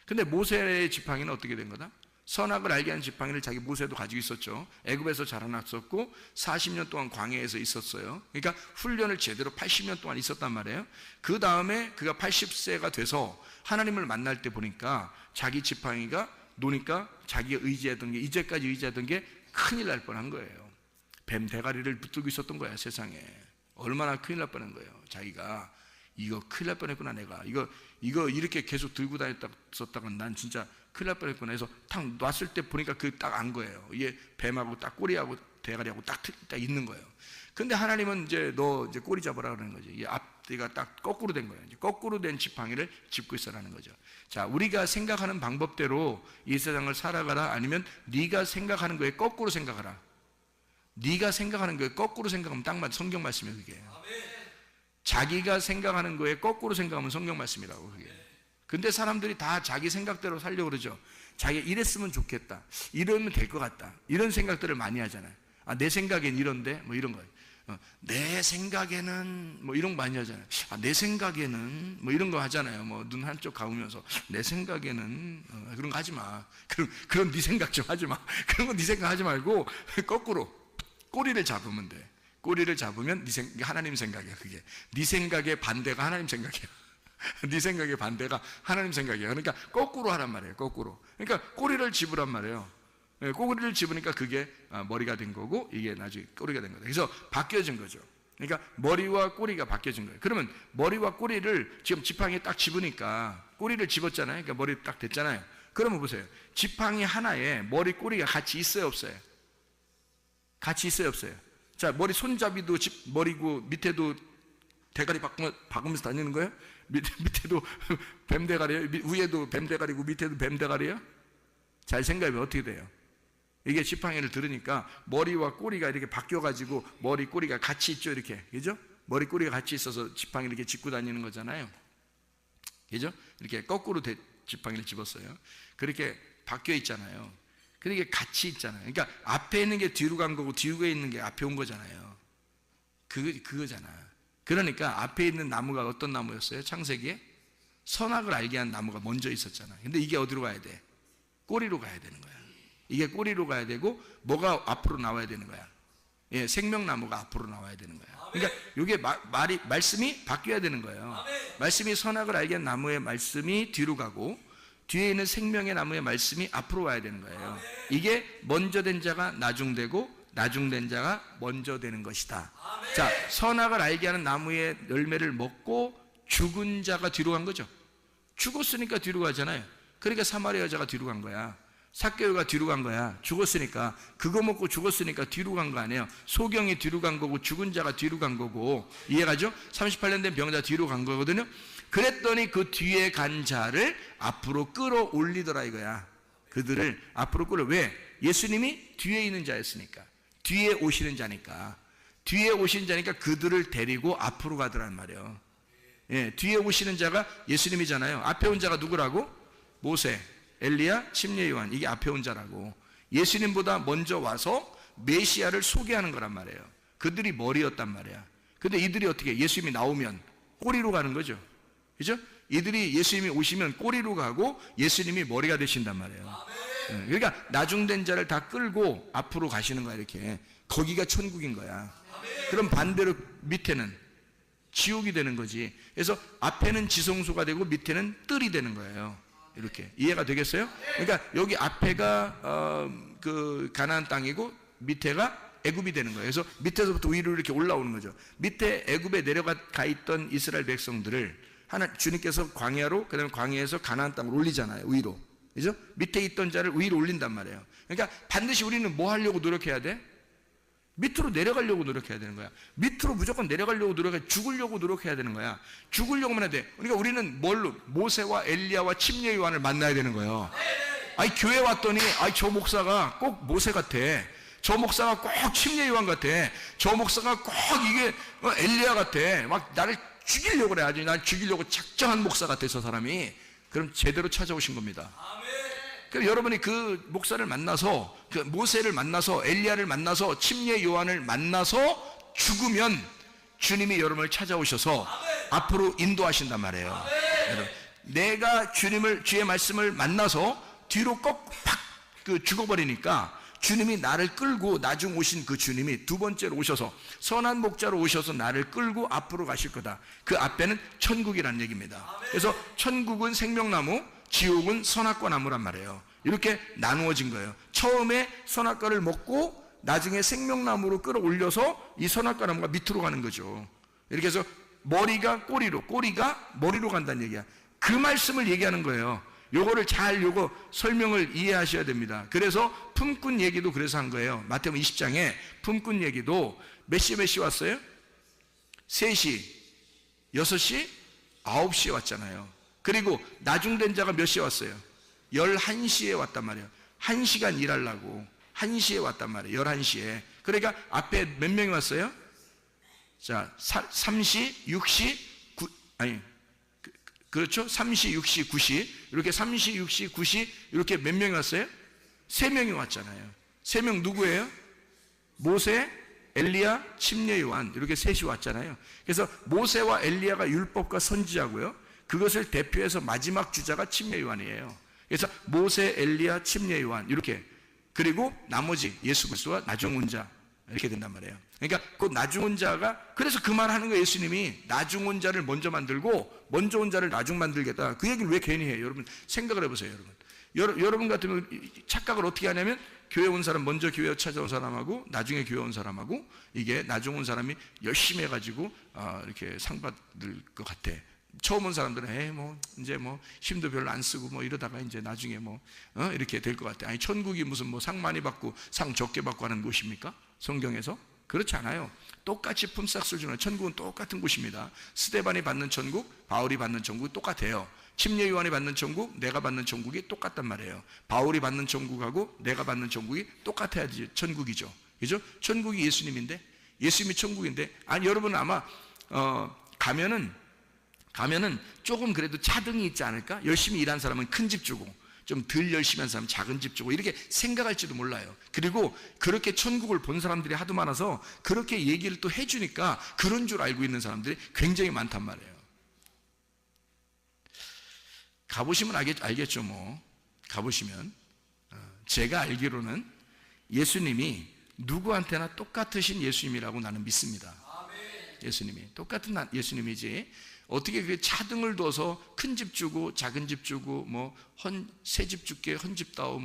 근데 모세의 지팡이는 어떻게 된 거다? 선악을 알게 하는 지팡이를 자기 모세도 가지고 있었죠. 애굽에서 자라났었고 40년 동안 광야에서 있었어요. 그러니까 훈련을 제대로 80년 동안 있었단 말이에요. 그 다음에 그가 80세가 돼서 하나님을 만날 때 보니까 자기 지팡이가 노니까 자기가 의지하던 게, 이제까지 의지하던 게 큰일 날 뻔한 거예요. 뱀 대가리를 붙들고 있었던 거야, 세상에. 얼마나 큰일 날 뻔한 거예요. 자기가 이거 큰일 날 뻔했구나, 내가 이거 이렇게 계속 들고 다녔었다간 난 진짜 큰일 날 뻔했구나 해서 탁 놨을 때 보니까 그 딱 안 거예요. 이게 뱀하고 딱 꼬리하고 대가리하고 딱 있는 거예요. 근데 하나님은 이제 너 이제 꼬리 잡으라 그러는 거죠. 이 앞뒤가 딱 거꾸로 된 거예요. 이제 거꾸로 된 지팡이를 짚고 있어라는 거죠. 자, 우리가 생각하는 방법대로 이 세상을 살아가라, 아니면 네가 생각하는 거에 거꾸로 생각하라. 네가 생각하는 거에 거꾸로 생각하면 딱 맞아. 성경 말씀이에요, 그게. 자기가 생각하는 거에 거꾸로 생각하면 성경 말씀이라고, 그게. 근데 사람들이 다 자기 생각대로 살려고 그러죠. 자기가 이랬으면 좋겠다, 이러면 될 것 같다, 이런 생각들을 많이 하잖아요. 아, 내 생각엔 이런데, 뭐 이런 거예요. 내 생각에는 뭐 이런 거 많이 하잖아요. 아, 내 생각에는 뭐 이런 거 하잖아요. 뭐 눈 한쪽 감으면서 내 생각에는 그런 거 하지 마. 그런 네 생각 좀 하지 마. 그런 거 네 생각 하지 말고 거꾸로 꼬리를 잡으면 돼. 꼬리를 잡으면 하나님 생각이야. 그게 네 생각의 반대가 하나님 생각이야. 네 생각의 반대가 하나님 생각이야. 그러니까 거꾸로 하란 말이에요. 거꾸로. 그러니까 꼬리를 집으란 말이에요. 꼬리를 집으니까 그게 머리가 된 거고, 이게 나중에 꼬리가 된 거다. 그래서 바뀌어진 거죠. 그러니까 머리와 꼬리가 바뀌어진 거예요. 그러면 머리와 꼬리를 지금 지팡이에 딱 집으니까, 꼬리를 집었잖아요. 그러니까 머리 딱 됐잖아요. 그러면 보세요. 지팡이 하나에 머리 꼬리가 같이 있어요, 없어요? 같이 있어요, 없어요? 자, 머리 손잡이도 머리고 밑에도 대가리 박으면서 다니는 거예요? 밑에도 뱀 대가리예요? 위에도 뱀 대가리고 밑에도 뱀 대가리예요? 잘 생각해보면 어떻게 돼요? 이게 지팡이를 들으니까 머리와 꼬리가 이렇게 바뀌어가지고 머리 꼬리가 같이 있죠, 이렇게. 그죠? 머리 꼬리가 같이 있어서 지팡이를 이렇게 짚고 다니는 거잖아요. 그죠? 이렇게 거꾸로 지팡이를 집었어요. 그렇게 바뀌어 있잖아요. 그게 같이 있잖아요. 그러니까 앞에 있는 게 뒤로 간 거고 뒤에 있는 게 앞에 온 거잖아요. 그거잖아. 그러니까 앞에 있는 나무가 어떤 나무였어요? 창세기에 선악을 알게 한 나무가 먼저 있었잖아. 근데 이게 어디로 가야 돼? 꼬리로 가야 되는 거야. 이게 꼬리로 가야 되고, 뭐가 앞으로 나와야 되는 거야? 예, 생명나무가 앞으로 나와야 되는 거야. 그러니까 이게 말씀이 바뀌어야 되는 거예요. 말씀이 선악을 알게 한 나무의 말씀이 뒤로 가고, 뒤에 있는 생명의 나무의 말씀이 앞으로 와야 되는 거예요. 이게 먼저 된 자가 나중되고, 나중된 자가 먼저 되는 것이다. 자, 선악을 알게 하는 나무의 열매를 먹고 죽은 자가 뒤로 간 거죠. 죽었으니까 뒤로 가잖아요. 그러니까 사마리아 여자가 뒤로 간 거야. 삭개오가 뒤로 간 거야. 죽었으니까. 그거 먹고 죽었으니까 뒤로 간 거 아니에요. 소경이 뒤로 간 거고, 죽은 자가 뒤로 간 거고. 이해가죠? 38년 된 병자 뒤로 간 거거든요. 그랬더니 그 뒤에 간 자를 앞으로 끌어올리더라, 이거야. 그들을 앞으로 왜? 예수님이 뒤에 있는 자였으니까. 뒤에 오시는 자니까. 뒤에 오시는 자니까 그들을 데리고 앞으로 가더란 말이에요. 예, 뒤에 오시는 자가 예수님이잖아요. 앞에 온 자가 누구라고? 모세, 엘리야, 침례 요한. 이게 앞에 온 자라고. 예수님보다 먼저 와서 메시아를 소개하는 거란 말이에요. 그들이 머리였단 말이야. 근데 이들이 어떻게, 예수님이 나오면 꼬리로 가는 거죠. 그죠? 이들이 예수님이 오시면 꼬리로 가고 예수님이 머리가 되신단 말이에요. 그러니까 나중된 자를 다 끌고 앞으로 가시는 거야, 이렇게. 거기가 천국인 거야. 그럼 반대로 밑에는 지옥이 되는 거지. 그래서 앞에는 지성소가 되고 밑에는 뜰이 되는 거예요. 이렇게. 이해가 되겠어요? 그러니까 여기 앞에가 그 가나안 땅이고 밑에가 애굽이 되는 거예요. 그래서 밑에서부터 위로 이렇게 올라오는 거죠. 밑에 애굽에 내려가 있던 이스라엘 백성들을 주님께서 광야로, 그다음에 광야에서 가나안 땅으로 올리잖아요. 위로. 그죠? 밑에 있던 자를 위로 올린단 말이에요. 그러니까 반드시 우리는 뭐 하려고 노력해야 돼? 밑으로 내려가려고 노력해야 되는 거야. 밑으로 무조건 내려가려고 죽으려고 노력해야 되는 거야. 죽으려고만 해야 돼. 그러니까 우리는 뭘로? 모세와 엘리야와 침례 요한을 만나야 되는 거예요. 아니, 교회 왔더니 저 목사가 꼭 모세 같아. 저 목사가 꼭 침례 요한 같아. 저 목사가 꼭 이게 엘리야 같아. 막 나를 죽이려고 그래. 아주 날 죽이려고 작정한 목사 같아, 저 사람이. 그럼 제대로 찾아오신 겁니다. 그럼 여러분이 그 목사를 만나서, 그 모세를 만나서, 엘리야를 만나서, 침례 요한을 만나서 죽으면 주님이 여러분을 찾아오셔서 앞으로 인도하신단 말이에요. 여러분, 내가 주의 말씀을 만나서 뒤로 팍 죽어버리니까 주님이 나를 끌고, 나중 오신 그 주님이 두 번째로 오셔서 선한 목자로 오셔서 나를 끌고 앞으로 가실 거다. 그 앞에는 천국이라는 얘기입니다. 그래서 천국은 생명나무, 지옥은 선악과 나무란 말이에요. 이렇게 나누어진 거예요. 처음에 선악과를 먹고 나중에 생명나무로 끌어올려서 이 선악과나무가 밑으로 가는 거죠. 이렇게 해서 머리가 꼬리로, 꼬리가 머리로 간다는 얘기야. 그 말씀을 얘기하는 거예요. 요거를 잘 설명을 이해하셔야 됩니다. 그래서 품꾼 얘기도 그래서 한 거예요. 마태복음 20장에 품꾼 얘기도 몇 시 왔어요? 3시, 6시, 9시에 왔잖아요. 그리고 나중된 자가 몇 시에 왔어요? 11시에 왔단 말이에요. 1시간 일하려고 1시에 왔단 말이에요. 11시에. 그러니까 앞에 몇 명이 왔어요? 자, 3시, 6시, 9, 아니, 그렇죠? 3시, 6시, 9시. 이렇게 3시, 6시, 9시, 이렇게 몇 명이 왔어요? 3명이 왔잖아요. 3명 누구예요? 모세, 엘리야, 침례 요한. 이렇게 셋이 왔잖아요. 그래서 모세와 엘리야가 율법과 선지자고요. 그것을 대표해서 마지막 주자가 침례 요한이에요. 그래서 모세, 엘리야, 침례 요한. 이렇게. 그리고 나머지 예수 그리스도와 나중 온 자. 이렇게 된단 말이에요. 그러니까 그 나중 온 자가, 그래서 그 말 하는 거예요. 예수님이 나중 온 자를 먼저 만들고 먼저 온 자를 나중 만들겠다. 그 얘기를 왜 괜히 해요? 여러분 생각을 해보세요. 여러분 같으면 착각을 어떻게 하냐면 교회 온 사람, 먼저 교회 찾아온 사람하고 나중에 교회 온 사람하고, 이게 나중 온 사람이 열심히 해가지고 이렇게 상 받을 것 같아. 처음 온 사람들은 이제 힘도 별로 안 쓰고 이러다가 이제 나중에 이렇게 될 것 같아. 아니 천국이 무슨 상 많이 받고 상 적게 받고 하는 곳입니까? 성경에서? 그렇지 않아요. 똑같이 품삯을 주는, 천국은 똑같은 곳입니다. 스데반이 받는 천국, 바울이 받는 천국이 똑같아요. 침례 요한이 받는 천국, 내가 받는 천국이 똑같단 말이에요. 바울이 받는 천국하고 내가 받는 천국이 똑같아야지 천국이죠. 그죠? 천국이 예수님인데, 예수님이 천국인데, 아니 여러분은 아마 가면은 조금 그래도 차등이 있지 않을까? 열심히 일한 사람은 큰 집 주고, 좀 덜 열심히 한 사람은 작은 집 주고, 이렇게 생각할지도 몰라요. 그리고 그렇게 천국을 본 사람들이 하도 많아서 그렇게 얘기를 또 해주니까 그런 줄 알고 있는 사람들이 굉장히 많단 말이에요. 가보시면 알겠죠. 가보시면. 제가 알기로는 예수님이 누구한테나 똑같으신 예수님이라고 나는 믿습니다. 예수님이 똑같은 예수님이지, 어떻게 그 차등을 둬서 큰 집 주고 작은 집 주고 새 집 줄게 헌 집 다오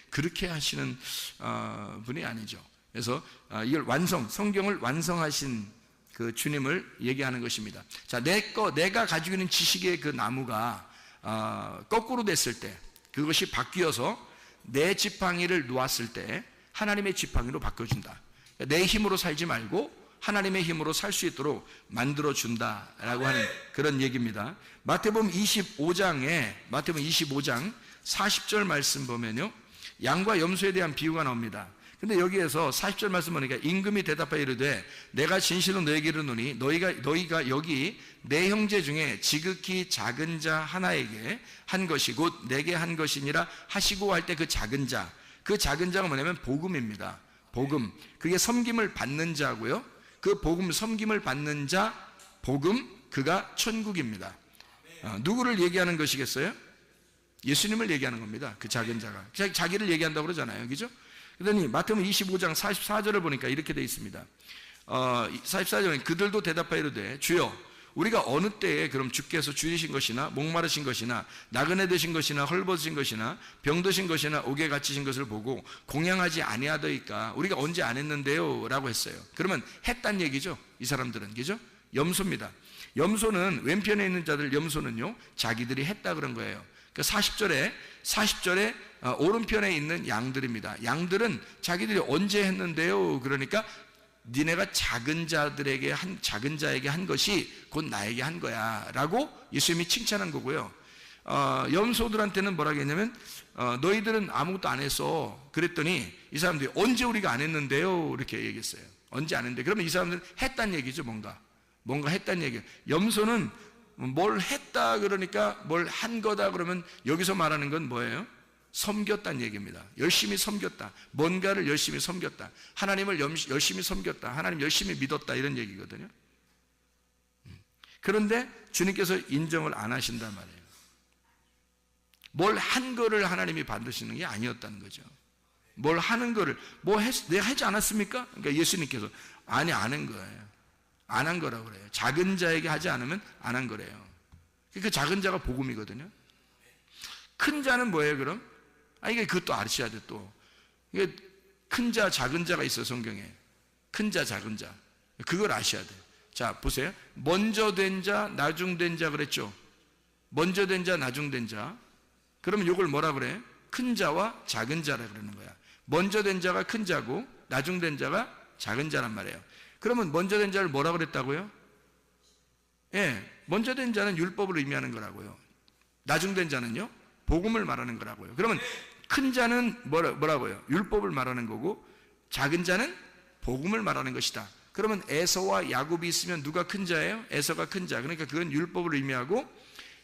그렇게 하시는 분이 아니죠. 그래서 이걸 성경을 완성하신 그 주님을 얘기하는 것입니다. 자, 내가 가지고 있는 지식의 그 나무가 거꾸로 됐을 때, 그것이 바뀌어서 내 지팡이를 놓았을 때 하나님의 지팡이로 바꿔준다. 내 힘으로 살지 말고 하나님의 힘으로 살 수 있도록 만들어준다라고 하는 그런 얘기입니다. 마태복음 25장 40절 말씀 보면요, 양과 염소에 대한 비유가 나옵니다. 근데 여기에서 40절 말씀 보니까 임금이 대답하여 이르되 내가 진실로 너에게 이르노니 너희가 여기 내 형제 중에 지극히 작은 자 하나에게 한 것이 곧 내게 한 것이니라 하시고 할 때 그 작은 자가 뭐냐면 복음입니다. 복음. 그게 섬김을 받는 자고요. 그 복음, 섬김을 받는 자, 복음, 그가 천국입니다. 누구를 얘기하는 것이겠어요? 예수님을 얘기하는 겁니다. 그 작은 자가. 자기를 얘기한다고 그러잖아요. 그죠? 그러더니 마태복음 25장 44절을 보니까 이렇게 되어 있습니다. 44절은 그들도 대답하여 이르되 주여 우리가 어느 때에 그럼 주께서 줄이신 것이나 목마르신 것이나 나그네 되신 것이나 헐벗으신 것이나 병드신 것이나 옥에 갇히신 것을 보고 공양하지 아니하더이까 우리가 언제 안 했는데요? 라고 했어요. 그러면 했단 얘기죠. 이 사람들은. 그죠? 염소입니다. 염소는 왼편에 있는 자들, 염소는요 자기들이 했다 그런 거예요. 40절에 오른편에 있는 양들입니다. 양들은 자기들이 언제 했는데요? 그러니까 니네가 작은 자에게 한 것이 곧 나에게 한 거야 라고 예수님이 칭찬한 거고요. 염소들한테는 뭐라고 했냐면 너희들은 아무것도 안 했어. 그랬더니 이 사람들이 언제 우리가 안 했는데요? 이렇게 얘기했어요. 언제 안 했는데. 그러면 이 사람들은 했단 얘기죠. 뭔가 했단 얘기예요. 염소는 뭘 했다 그러니까 뭘 한 거다 그러면 여기서 말하는 건 뭐예요? 섬겼다는 얘기입니다. 열심히 섬겼다. 뭔가를 열심히 섬겼다. 하나님을 열심히 섬겼다. 하나님 열심히 믿었다. 이런 얘기거든요. 그런데 주님께서 인정을 안 하신단 말이에요. 뭘 한 거를 하나님이 받으시는 게 아니었다는 거죠. 뭘 하는 거를 내가 하지 않았습니까? 그러니까 예수님께서 아니 안 한 거예요. 안 한 거라고 그래요. 작은 자에게 하지 않으면 안 한 거래요. 그 작은 자가 복음이거든요. 큰 자는 뭐예요 그럼? 이게 그것도 아셔야 돼 또. 이게 큰 자, 작은 자가 있어요, 성경에. 큰 자, 작은 자. 그걸 아셔야 돼요. 자, 보세요. 먼저 된 자, 나중된 자 그랬죠. 먼저 된 자, 나중된 자. 그러면 이걸 뭐라 그래? 큰 자와 작은 자라 그러는 거야. 먼저 된 자가 큰 자고 나중된 자가 작은 자란 말이에요. 그러면 먼저 된 자를 뭐라 그랬다고요? 예, 먼저 된 자는 율법을 의미하는 거라고요. 나중된 자는요? 복음을 말하는 거라고요. 그러면 큰 자는 뭐라고요? 율법을 말하는 거고 작은 자는 복음을 말하는 것이다. 그러면 에서와 야곱이 있으면 누가 큰 자예요? 에서가 큰 자. 그러니까 그건 율법을 의미하고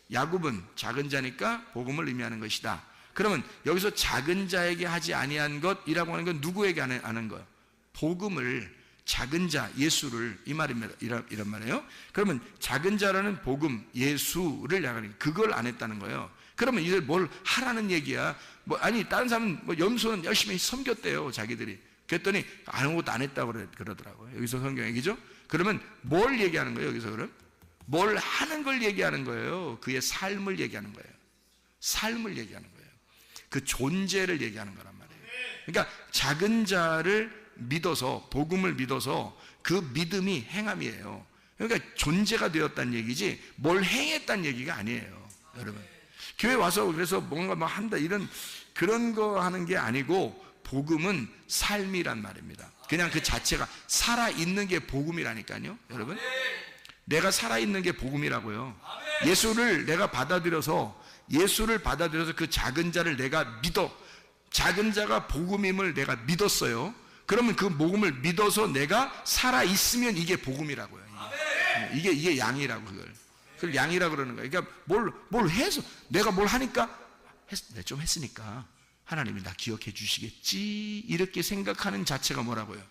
야곱은 작은 자니까 복음을 의미하는 것이다. 그러면 여기서 작은 자에게 하지 아니한 것이라고 하는 건 누구에게 하는 거예요? 복음을, 작은 자, 예수를, 이 말입니다. 이런 말이에요. 그러면 작은 자라는 복음, 예수를 야가는 그걸 안 했다는 거예요. 그러면 이제 뭘 하라는 얘기야? 아니 다른 사람은 염소는 열심히 섬겼대요, 자기들이. 그랬더니 아무것도 안 했다고 그러더라고요. 여기서 성경 얘기죠. 그러면 뭘 얘기하는 거예요? 여기서 그럼 뭘 하는 걸 얘기하는 거예요. 그의 삶을 얘기하는 거예요. 삶을 얘기하는 거예요. 그 존재를 얘기하는 거란 말이에요. 그러니까 작은 자를 믿어서, 복음을 믿어서 그 믿음이 행함이에요. 그러니까 존재가 되었다는 얘기지 뭘 행했다는 얘기가 아니에요, 여러분. 교회 와서 그래서 뭔가 막 한다 이런 그런 거 하는 게 아니고 복음은 삶이란 말입니다. 그냥 그 자체가 살아있는 게 복음이라니까요, 여러분. 내가 살아있는 게 복음이라고요. 예수를 내가 받아들여서 그 작은 자를 내가 믿어. 작은 자가 복음임을 내가 믿었어요. 그러면 그 복음을 믿어서 내가 살아있으면 이게 복음이라고요. 이게 양이라고 그걸 양이라고 그러는 거예요. 그러니까 뭘 해서 내가 뭘 하니까 좀 했으니까 하나님이 나 기억해 주시겠지 이렇게 생각하는 자체가 뭐라고요?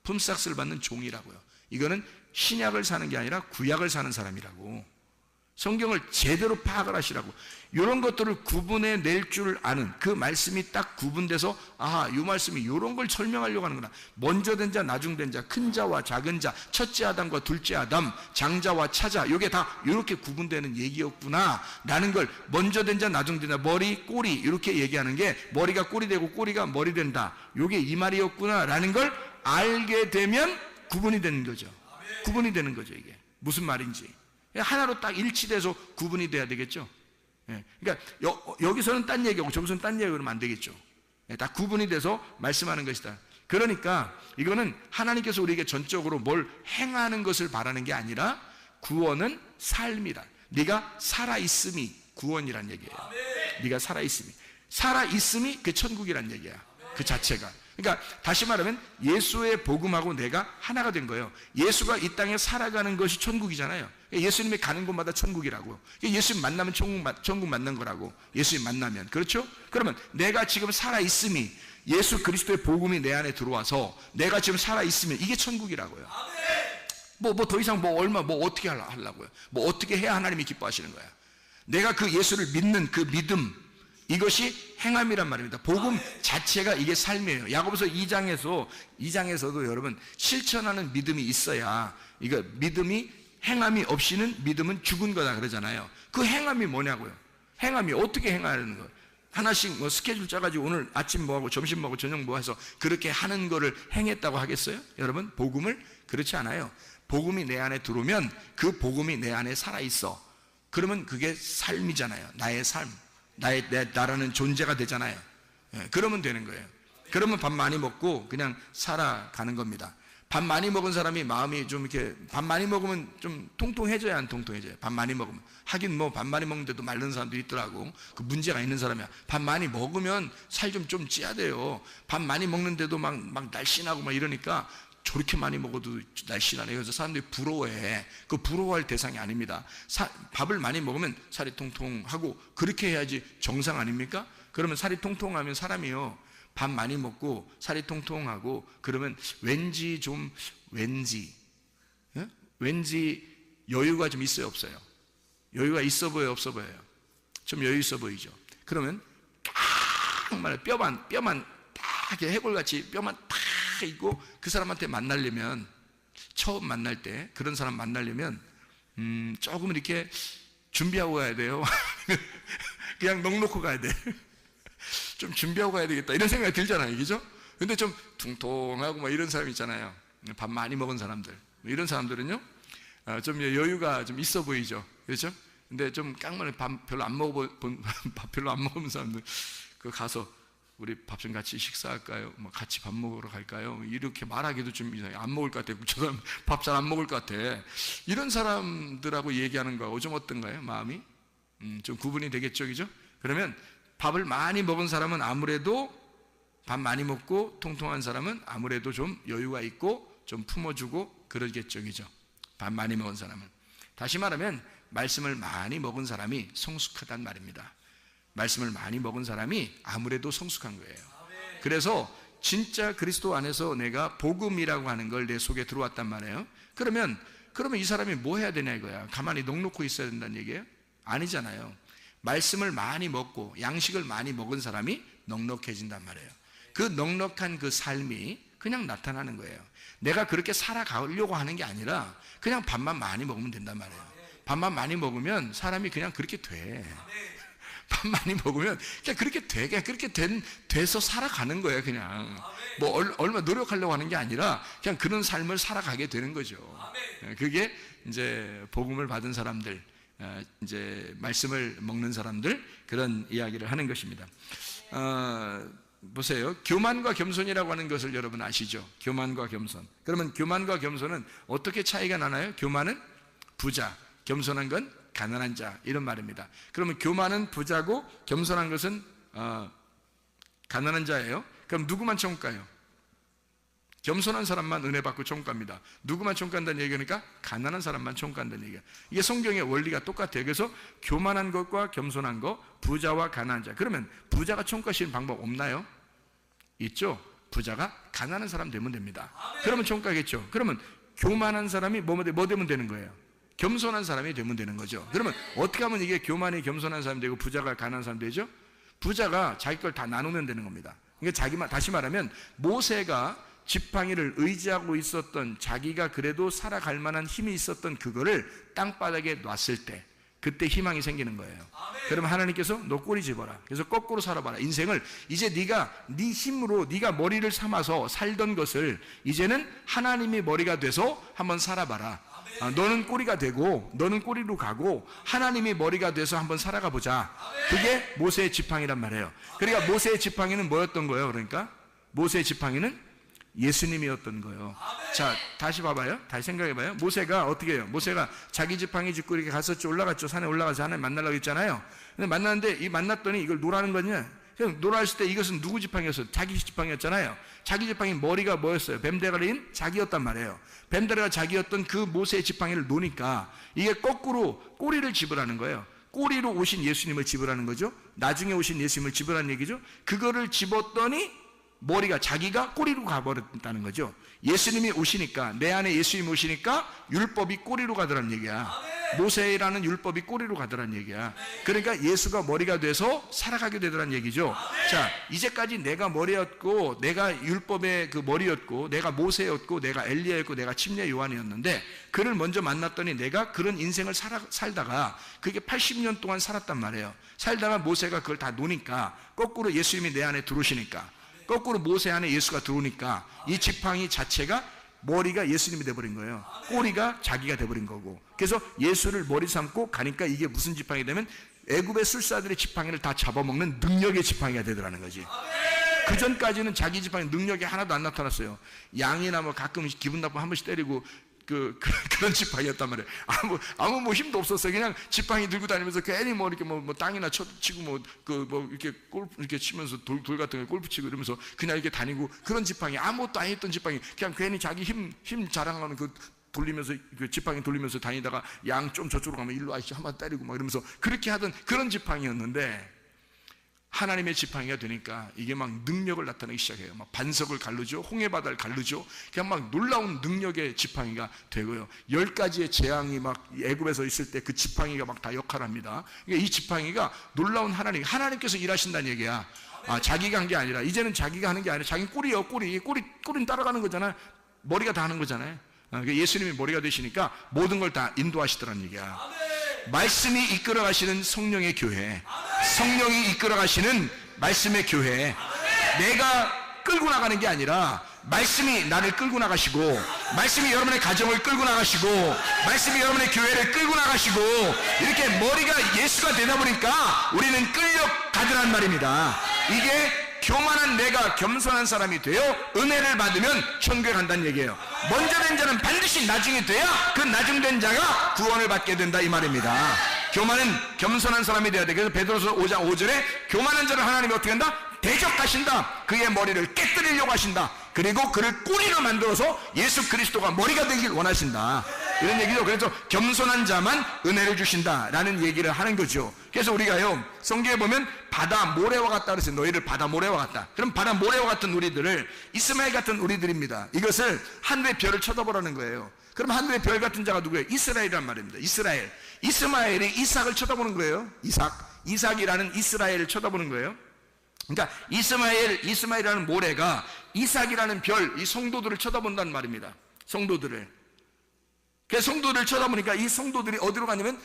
품삯을 받는 종이라고요. 이거는 신약을 사는 게 아니라 구약을 사는 사람이라고. 성경을 제대로 파악을 하시라고. 이런 것들을 구분해 낼 줄 아는 그 말씀이 딱 구분돼서 아하, 이 말씀이 이런 걸 설명하려고 하는구나. 먼저 된 자, 나중된 자, 큰 자와 작은 자, 첫째 아담과 둘째 아담, 장자와 차자, 이게 다 이렇게 구분되는 얘기였구나 라는 걸 먼저 된 자, 나중된 자, 머리, 꼬리 이렇게 얘기하는 게 머리가 꼬리 되고 꼬리가 머리 된다. 이게 이 말이었구나 라는 걸 알게 되면 구분이 되는 거죠. 구분이 되는 거죠. 이게 무슨 말인지 하나로 딱 일치돼서 구분이 돼야 되겠죠. 그러니까 여기서는 딴 얘기하고 저기서는 딴 얘기하고 그러면 안 되겠죠. 다 구분이 돼서 말씀하는 것이다. 그러니까 이거는 하나님께서 우리에게 전적으로 뭘 행하는 것을 바라는 게 아니라 구원은 삶이다. 네가 살아있음이 구원이란 얘기예요. 네가 살아있음이 그 천국이란 얘기야. 그 자체가. 그러니까 다시 말하면 예수의 복음하고 내가 하나가 된 거예요. 예수가 이 땅에 살아가는 것이 천국이잖아요. 예수님이 가는 곳마다 천국이라고. 예수님 만나면 천국 만난 거라고. 예수님 만나면. 그렇죠? 그러면 내가 지금 살아있음이 예수 그리스도의 복음이 내 안에 들어와서 내가 지금 살아있으면 이게 천국이라고요. 더 이상 어떻게 하려고요? 어떻게 해야 하나님이 기뻐하시는 거야? 내가 그 예수를 믿는 그 믿음, 이것이 행함이란 말입니다. 복음 자체가 이게 삶이에요. 야고보서 2장에서도 여러분 실천하는 믿음이 있어야, 이거 믿음이 행함이 없이는 믿음은 죽은 거다 그러잖아요. 그 행함이 뭐냐고요? 행함이 어떻게 행하는 거예요? 하나씩 스케줄 짜가지고 오늘 아침 뭐하고 점심 뭐하고 저녁 뭐 해서 그렇게 하는 거를 행했다고 하겠어요? 여러분 복음을 그렇지 않아요. 복음이 내 안에 들어오면 그 복음이 내 안에 살아있어. 그러면 그게 삶이잖아요. 나의 삶, 나라는 존재가 되잖아요. 그러면 되는 거예요. 그러면 밥 많이 먹고 그냥 살아가는 겁니다. 밥 많이 먹은 사람이 마음이 좀 이렇게, 밥 많이 먹으면 좀 통통해져야 안 통통해져요? 밥 많이 먹으면. 하긴 밥 많이 먹는데도 마른 사람도 있더라고. 그 문제가 있는 사람이야. 밥 많이 먹으면 살 좀 찌야 돼요. 밥 많이 먹는데도 막 날씬하고 막 이러니까 저렇게 많이 먹어도 날씬하네. 그래서 사람들이 부러워해. 그 부러워할 대상이 아닙니다. 밥을 많이 먹으면 살이 통통하고 그렇게 해야지 정상 아닙니까? 그러면 살이 통통하면 사람이요, 밥 많이 먹고 살이 통통하고 그러면 왠지 여유가 좀 있어요, 없어요? 여유가 있어 보여요, 없어 보여요? 좀 여유 있어 보이죠? 그러면 정말 뼈만 딱 이렇게 해골같이 뼈만 딱 있고 그 사람한테 만나려면, 처음 만날 때 그런 사람 만나려면 조금 이렇게 준비하고 가야 돼요. 그냥 넋 놓고 가야 돼. 좀 준비하고 가야 되겠다 이런 생각이 들잖아요, 그죠? 근데 좀 퉁퉁하고 뭐 이런 사람 있잖아요. 밥 많이 먹은 사람들. 이런 사람들은요, 좀 여유가 좀 있어 보이죠. 그렇죠? 근데 좀 깡마리 밥 별로 안 먹어본, 밥 별로 안 먹은 사람들, 그 가서 우리 밥 좀 같이 식사할까요? 뭐 같이 밥 먹으러 갈까요? 이렇게 말하기도 좀 이상해. 안 먹을 것 같아. 저 사람 밥 잘 안 먹을 것 같아. 이런 사람들하고 얘기하는 거하고 좀 어떤가요? 마음이? 좀 구분이 되겠죠, 그죠? 그러면 밥을 많이 먹은 사람은 아무래도 밥 많이 먹고 통통한 사람은 아무래도 좀 여유가 있고 좀 품어주고 그러겠죠, 그죠? 밥 많이 먹은 사람은. 다시 말하면 말씀을 많이 먹은 사람이 성숙하단 말입니다. 말씀을 많이 먹은 사람이 아무래도 성숙한 거예요. 그래서 진짜 그리스도 안에서 내가 복음이라고 하는 걸 내 속에 들어왔단 말이에요. 그러면 이 사람이 뭐 해야 되냐 이거야. 가만히 넋놓고 있어야 된다는 얘기예요? 아니잖아요. 말씀을 많이 먹고 양식을 많이 먹은 사람이 넉넉해진단 말이에요. 그 넉넉한 그 삶이 그냥 나타나는 거예요. 내가 그렇게 살아가려고 하는 게 아니라 그냥 밥만 많이 먹으면 된단 말이에요. 밥만 많이 먹으면 사람이 그냥 그렇게 돼. 밥 많이 먹으면 그냥 그렇게 돼. 그냥 그렇게 돼서 살아가는 거예요. 그냥 뭐 얼마 노력하려고 하는 게 아니라 그냥 그런 삶을 살아가게 되는 거죠. 그게 이제 복음을 받은 사람들, 이제 말씀을 먹는 사람들, 그런 이야기를 하는 것입니다. 보세요. 교만과 겸손이라고 하는 것을 여러분 아시죠? 교만과 겸손. 그러면 교만과 겸손은 어떻게 차이가 나나요? 교만은 부자, 겸손한 건 가난한 자, 이런 말입니다. 그러면 교만은 부자고 겸손한 것은 가난한 자예요. 그럼 누구만 천국가요? 겸손한 사람만 은혜 받고 천국 갑니다. 누구만 천국 간다는 얘기니까 가난한 사람만 천국 간다는 얘기예요. 이게 성경의 원리가 똑같아요. 그래서 교만한 것과 겸손한 것, 부자와 가난한 자. 그러면 부자가 천국 가시는 방법 없나요? 있죠. 부자가 가난한 사람 되면 됩니다. 그러면 천국 가겠죠. 그러면 교만한 사람이 뭐 되면 되는 거예요? 겸손한 사람이 되면 되는 거죠. 그러면 어떻게 하면 이게 교만이 겸손한 사람이 되고 부자가 가난한 사람이 되죠? 부자가 자기 걸 다 나누면 되는 겁니다. 그러니까 다시 말하면 모세가 지팡이를 의지하고 있었던, 자기가 그래도 살아갈 만한 힘이 있었던 그거를 땅바닥에 놨을 때 그때 희망이 생기는 거예요. 그러면 하나님께서 너 꼬리 집어라. 그래서 거꾸로 살아봐라. 인생을 이제 네가 네 힘으로 네가 머리를 삼아서 살던 것을 이제는 하나님이 머리가 돼서 한번 살아봐라. 너는 꼬리가 되고 너는 꼬리로 가고 하나님이 머리가 돼서 한번 살아가 보자. 그게 모세의 지팡이란 말이에요. 그러니까 모세의 지팡이는 뭐였던 거예요? 그러니까 모세의 지팡이는 예수님이었던 거예요. 자, 다시 봐봐요. 다시 생각해봐요. 모세가 어떻게 해요? 모세가 자기 지팡이 짚고 이렇게 갔었죠. 올라갔죠. 산에 올라가서 하나님 만나려고 했잖아요. 근데 만났는데 만났더니 이걸 노라는 거냐? 그냥 놀았을 때 이것은 누구 지팡이였어요? 자기 지팡이였잖아요. 자기 지팡이 머리가 뭐였어요? 뱀대가리인 자기였단 말이에요. 뱀대가리가 자기였던 그 모세의 지팡이를 놓으니까 이게 거꾸로 꼬리를 집으라는 거예요. 꼬리로 오신 예수님을 집으라는 거죠. 나중에 오신 예수님을 집으라는 얘기죠. 그거를 집었더니 머리가 자기가 꼬리로 가버렸다는 거죠. 예수님이 오시니까, 내 안에 예수님이 오시니까 율법이 꼬리로 가더라는 얘기야. 모세라는 율법이 꼬리로 가더라는 얘기야. 그러니까 예수가 머리가 돼서 살아가게 되더라는 얘기죠. 자, 이제까지 내가 머리였고, 내가 율법의 그 머리였고, 내가 모세였고, 내가 엘리야였고, 내가 침례 요한이었는데 그를 먼저 만났더니 내가 그런 인생을 살다가 그게 80년 동안 살았단 말이에요. 살다가 모세가 그걸 다 노니까 거꾸로 예수님이 내 안에 들어오시니까, 거꾸로 모세 안에 예수가 들어오니까 이 지팡이 자체가 머리가 예수님이 돼버린 거예요. 꼬리가 자기가 돼버린 거고. 그래서 예수를 머리 삼고 가니까 이게 무슨 지팡이 되면 애굽의 술사들의 지팡이를 다 잡아먹는 능력의 지팡이가 되더라는 거지. 그 전까지는 자기 지팡이 능력이 하나도 안 나타났어요. 양이나 뭐 가끔 기분 나쁘면 한 번씩 때리고 그런 지팡이였단 말이에요. 아무 뭐 힘도 없었어요. 그냥 지팡이 들고 다니면서 괜히 뭐 이렇게 뭐 땅이나 치고 이렇게 골프 이렇게 치면서 돌 같은 거 골프 치고 이러면서 그냥 이렇게 다니고, 그런 지팡이, 아무것도 안 했던 지팡이, 그냥 괜히 자기 힘 자랑하는 그 돌리면서 그 지팡이 돌리면서 다니다가 양 좀 저쪽으로 가면 일로 와서 한번 때리고 막 이러면서 그렇게 하던 그런 지팡이였는데, 하나님의 지팡이가 되니까 이게 막 능력을 나타내기 시작해요. 막 반석을 가르죠. 홍해바다를 가르죠. 그냥 막 놀라운 능력의 지팡이가 되고요. 10가지의 재앙이 막 애굽에서 있을 때 그 지팡이가 막 다 역할합니다. 그러니까 이 지팡이가 놀라운 하나님께서 일하신다는 얘기야. 자기가 한 게 아니라, 이제는 자기가 하는 게 아니라 자기 꼬리예요. 꼬리는 따라가는 거잖아요. 머리가 다 하는 거잖아요. 그러니까 예수님이 머리가 되시니까 모든 걸 다 인도하시더라는 얘기야. 말씀이 이끌어 가시는 성령의 교회, 성령이 이끌어 가시는 말씀의 교회, 내가 끌고 나가는 게 아니라 말씀이 나를 끌고 나가시고, 말씀이 여러분의 가정을 끌고 나가시고, 말씀이 여러분의 교회를 끌고 나가시고, 이렇게 머리가 예수가 되다 보니까 우리는 끌려가더란 말입니다. 이게 교만한 내가 겸손한 사람이 되어 은혜를 받으면 천국에 간다는 얘기예요. 먼저 된 자는 반드시 나중에 돼야 그 나중된 자가 구원을 받게 된다, 이 말입니다. 교만은 겸손한 사람이 되어야 돼. 그래서 베드로서 5장 5절에 교만한 자를 하나님이 어떻게 한다? 대적하신다. 그의 머리를 깨뜨리려고 하신다. 그리고 그를 꼬리로 만들어서 예수 그리스도가 머리가 되길 원하신다, 이런 얘기죠. 그래서 겸손한 자만 은혜를 주신다라는 얘기를 하는 거죠. 그래서 우리가요, 성경에 보면 바다 모래와 같다 그랬어요. 너희를 바다 모래와 같다. 그럼 바다 모래와 같은 우리들을 이스마엘 같은 우리들입니다. 이것을 하늘의 별을 쳐다보라는 거예요. 그럼 하늘의 별 같은 자가 누구예요? 이스라엘이란 말입니다. 이스라엘. 이스마엘이 이삭을 쳐다보는 거예요. 이삭이라는 이스라엘을 쳐다보는 거예요. 그러니까 이스마엘이라는 모래가 이삭이라는 별, 이 성도들을 쳐다본다는 말입니다. 성도들을. 그 성도들을 쳐다보니까 이 성도들이 어디로 가냐면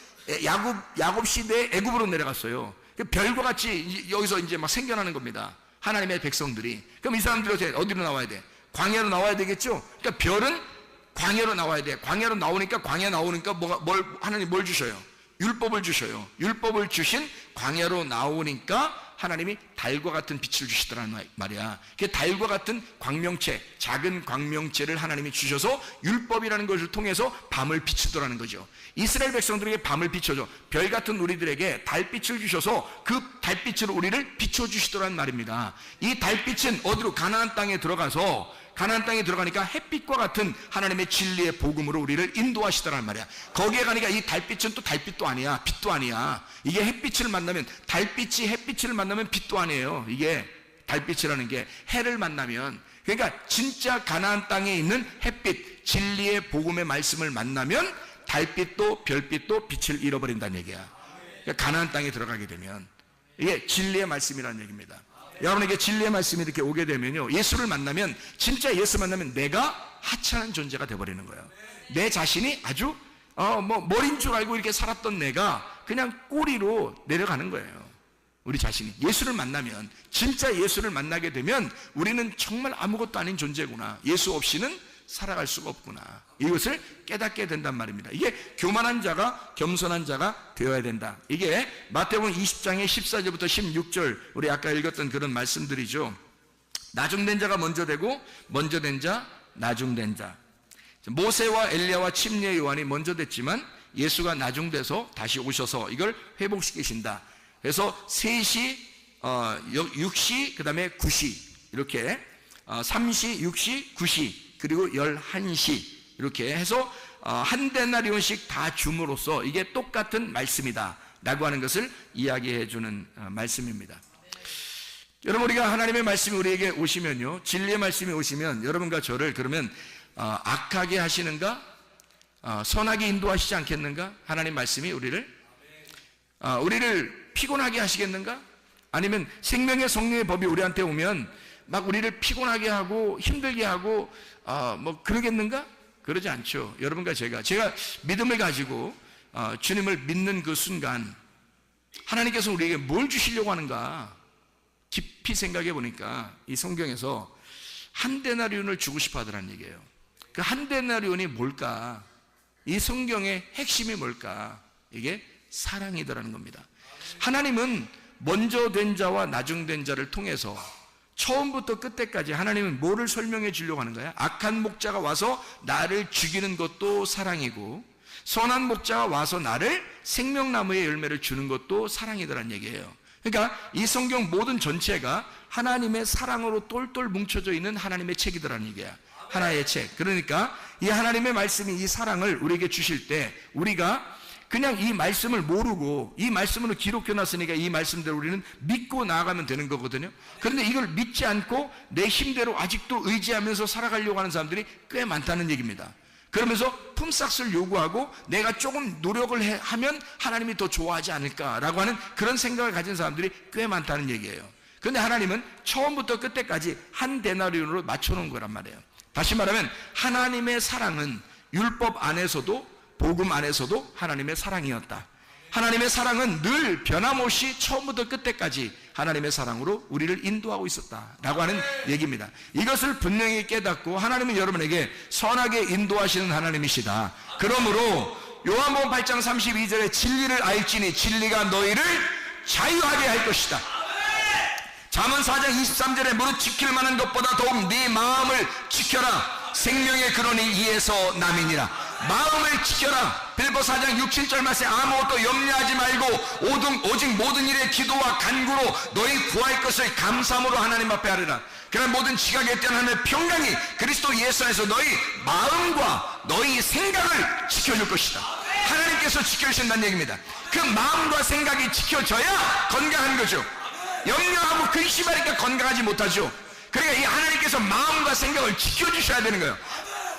야곱 시대에 애굽으로 내려갔어요. 별과 같이 여기서 이제 막 생겨나는 겁니다. 하나님의 백성들이. 그럼 이 사람들이 어디로 나와야 돼? 광야로 나와야 되겠죠? 그러니까 별은 광야로 나와야 돼. 광야로 나오니까 하나님 뭘 주셔요? 율법을 주셔요. 율법을 주신 광야로 나오니까 하나님이 달과 같은 빛을 주시더란 말이야. 그 달과 같은 광명체, 작은 광명체를 하나님이 주셔서 율법이라는 것을 통해서 밤을 비추더라는 거죠. 이스라엘 백성들에게 밤을 비춰줘. 별 같은 우리들에게 달빛을 주셔서 그 달빛으로 우리를 비춰주시더란 말입니다. 이 달빛은 어디로? 가나안 땅에 들어가니까 햇빛과 같은 하나님의 진리의 복음으로 우리를 인도하시더란 말이야. 거기에 가니까 이 달빛은 또 달빛도 아니야, 빛도 아니야. 이게 햇빛을 만나면, 달빛이 햇빛을 만나면 빛도 아니에요. 이게 달빛이라는 게 해를 만나면, 그러니까 진짜 가나안 땅에 있는 햇빛, 진리의 복음의 말씀을 만나면 달빛도 별빛도 빛을 잃어버린다는 얘기야. 그러니까 가나안 땅에 들어가게 되면 이게 진리의 말씀이라는 얘기입니다. 여러분에게 진리의 말씀이 이렇게 오게 되면요, 예수를 만나면, 진짜 예수 만나면 내가 하찮은 존재가 되어버리는 거예요. 내 자신이 아주 머리인 줄 알고 이렇게 살았던 내가 그냥 꼬리로 내려가는 거예요. 우리 자신이 예수를 만나면, 진짜 예수를 만나게 되면 우리는 정말 아무것도 아닌 존재구나, 예수 없이는 살아갈 수가 없구나, 이것을 깨닫게 된단 말입니다. 이게 교만한 자가 겸손한 자가 되어야 된다. 이게 마태복음 20장의 14절부터 16절, 우리 아까 읽었던 그런 말씀들이죠. 나중된 자가 먼저 되고, 먼저 된 자, 나중된 자. 모세와 엘리야와 침례 요한이 먼저 됐지만 예수가 나중돼서 다시 오셔서 이걸 회복시키신다. 그래서 3시, 6시, 그 다음에 9시, 이렇게 3시, 6시, 9시, 그리고 11시, 이렇게 해서 한 데나리온씩 다 줌으로써 이게 똑같은 말씀이다 라고 하는 것을 이야기해 주는 말씀입니다. 여러분, 우리가 하나님의 말씀이 우리에게 오시면요, 진리의 말씀이 오시면 여러분과 저를 그러면 악하게 하시는가, 선하게 인도하시지 않겠는가? 하나님 말씀이 우리를 피곤하게 하시겠는가? 아니면 생명의 성령의 법이 우리한테 오면 막 우리를 피곤하게 하고 힘들게 하고 그러겠는가? 그러지 않죠. 여러분과 제가 믿음을 가지고 주님을 믿는 그 순간 하나님께서 우리에게 뭘 주시려고 하는가 깊이 생각해 보니까 이 성경에서 한 데나리온을 주고 싶어 하더란 얘기예요. 그 한 데나리온이 뭘까? 이 성경의 핵심이 뭘까? 이게 사랑이더라는 겁니다. 하나님은 먼저 된 자와 나중된 자를 통해서 처음부터 끝까지 하나님은 뭐를 설명해 주려고 하는 거야? 악한 목자가 와서 나를 죽이는 것도 사랑이고, 선한 목자가 와서 나를 생명나무의 열매를 주는 것도 사랑이더란 얘기예요. 그러니까 이 성경 모든 전체가 하나님의 사랑으로 똘똘 뭉쳐져 있는 하나님의 책이더라는 얘기야. 하나의 책. 그러니까 이 하나님의 말씀이 이 사랑을 우리에게 주실 때 우리가 그냥 이 말씀을 모르고 이 말씀으로 기록해 놨으니까 이 말씀대로 우리는 믿고 나아가면 되는 거거든요. 그런데 이걸 믿지 않고 내 힘대로 아직도 의지하면서 살아가려고 하는 사람들이 꽤 많다는 얘기입니다. 그러면서 품삯을 요구하고 내가 조금 노력을 하면 하나님이 더 좋아하지 않을까라고 하는 그런 생각을 가진 사람들이 꽤 많다는 얘기예요. 그런데 하나님은 처음부터 끝까지 한 데나리온으로 맞춰놓은 거란 말이에요. 다시 말하면 하나님의 사랑은 율법 안에서도 복음 안에서도 하나님의 사랑이었다. 하나님의 사랑은 늘 변함없이 처음부터 끝까지 하나님의 사랑으로 우리를 인도하고 있었다라고 하는 얘기입니다. 이것을 분명히 깨닫고 하나님은 여러분에게 선하게 인도하시는 하나님이시다. 그러므로 요한복음 8장 32절에 진리를 알지니 진리가 너희를 자유하게 할 것이다. 잠언 4장 23절에 무릇 지킬 만한 것보다 더욱 네 마음을 지켜라. 생명의 근원이 이에서 남이니라. 마음을 지켜라. 빌보 4장 6, 7절 말씀에 아무것도 염려하지 말고 오직 모든 일에 기도와 간구로 너희 구할 것을 감사함으로 하나님 앞에 하리라. 그런 모든 지각에 대한 하나님의 평강이 그리스도 예수 안에서 너희 마음과 너희 생각을 지켜줄 것이다. 하나님께서 지켜주신다는 얘기입니다. 그 마음과 생각이 지켜져야 건강한 거죠. 염려하고 근심하니까 건강하지 못하죠. 그러니까 이 하나님께서 마음과 생각을 지켜주셔야 되는 거예요.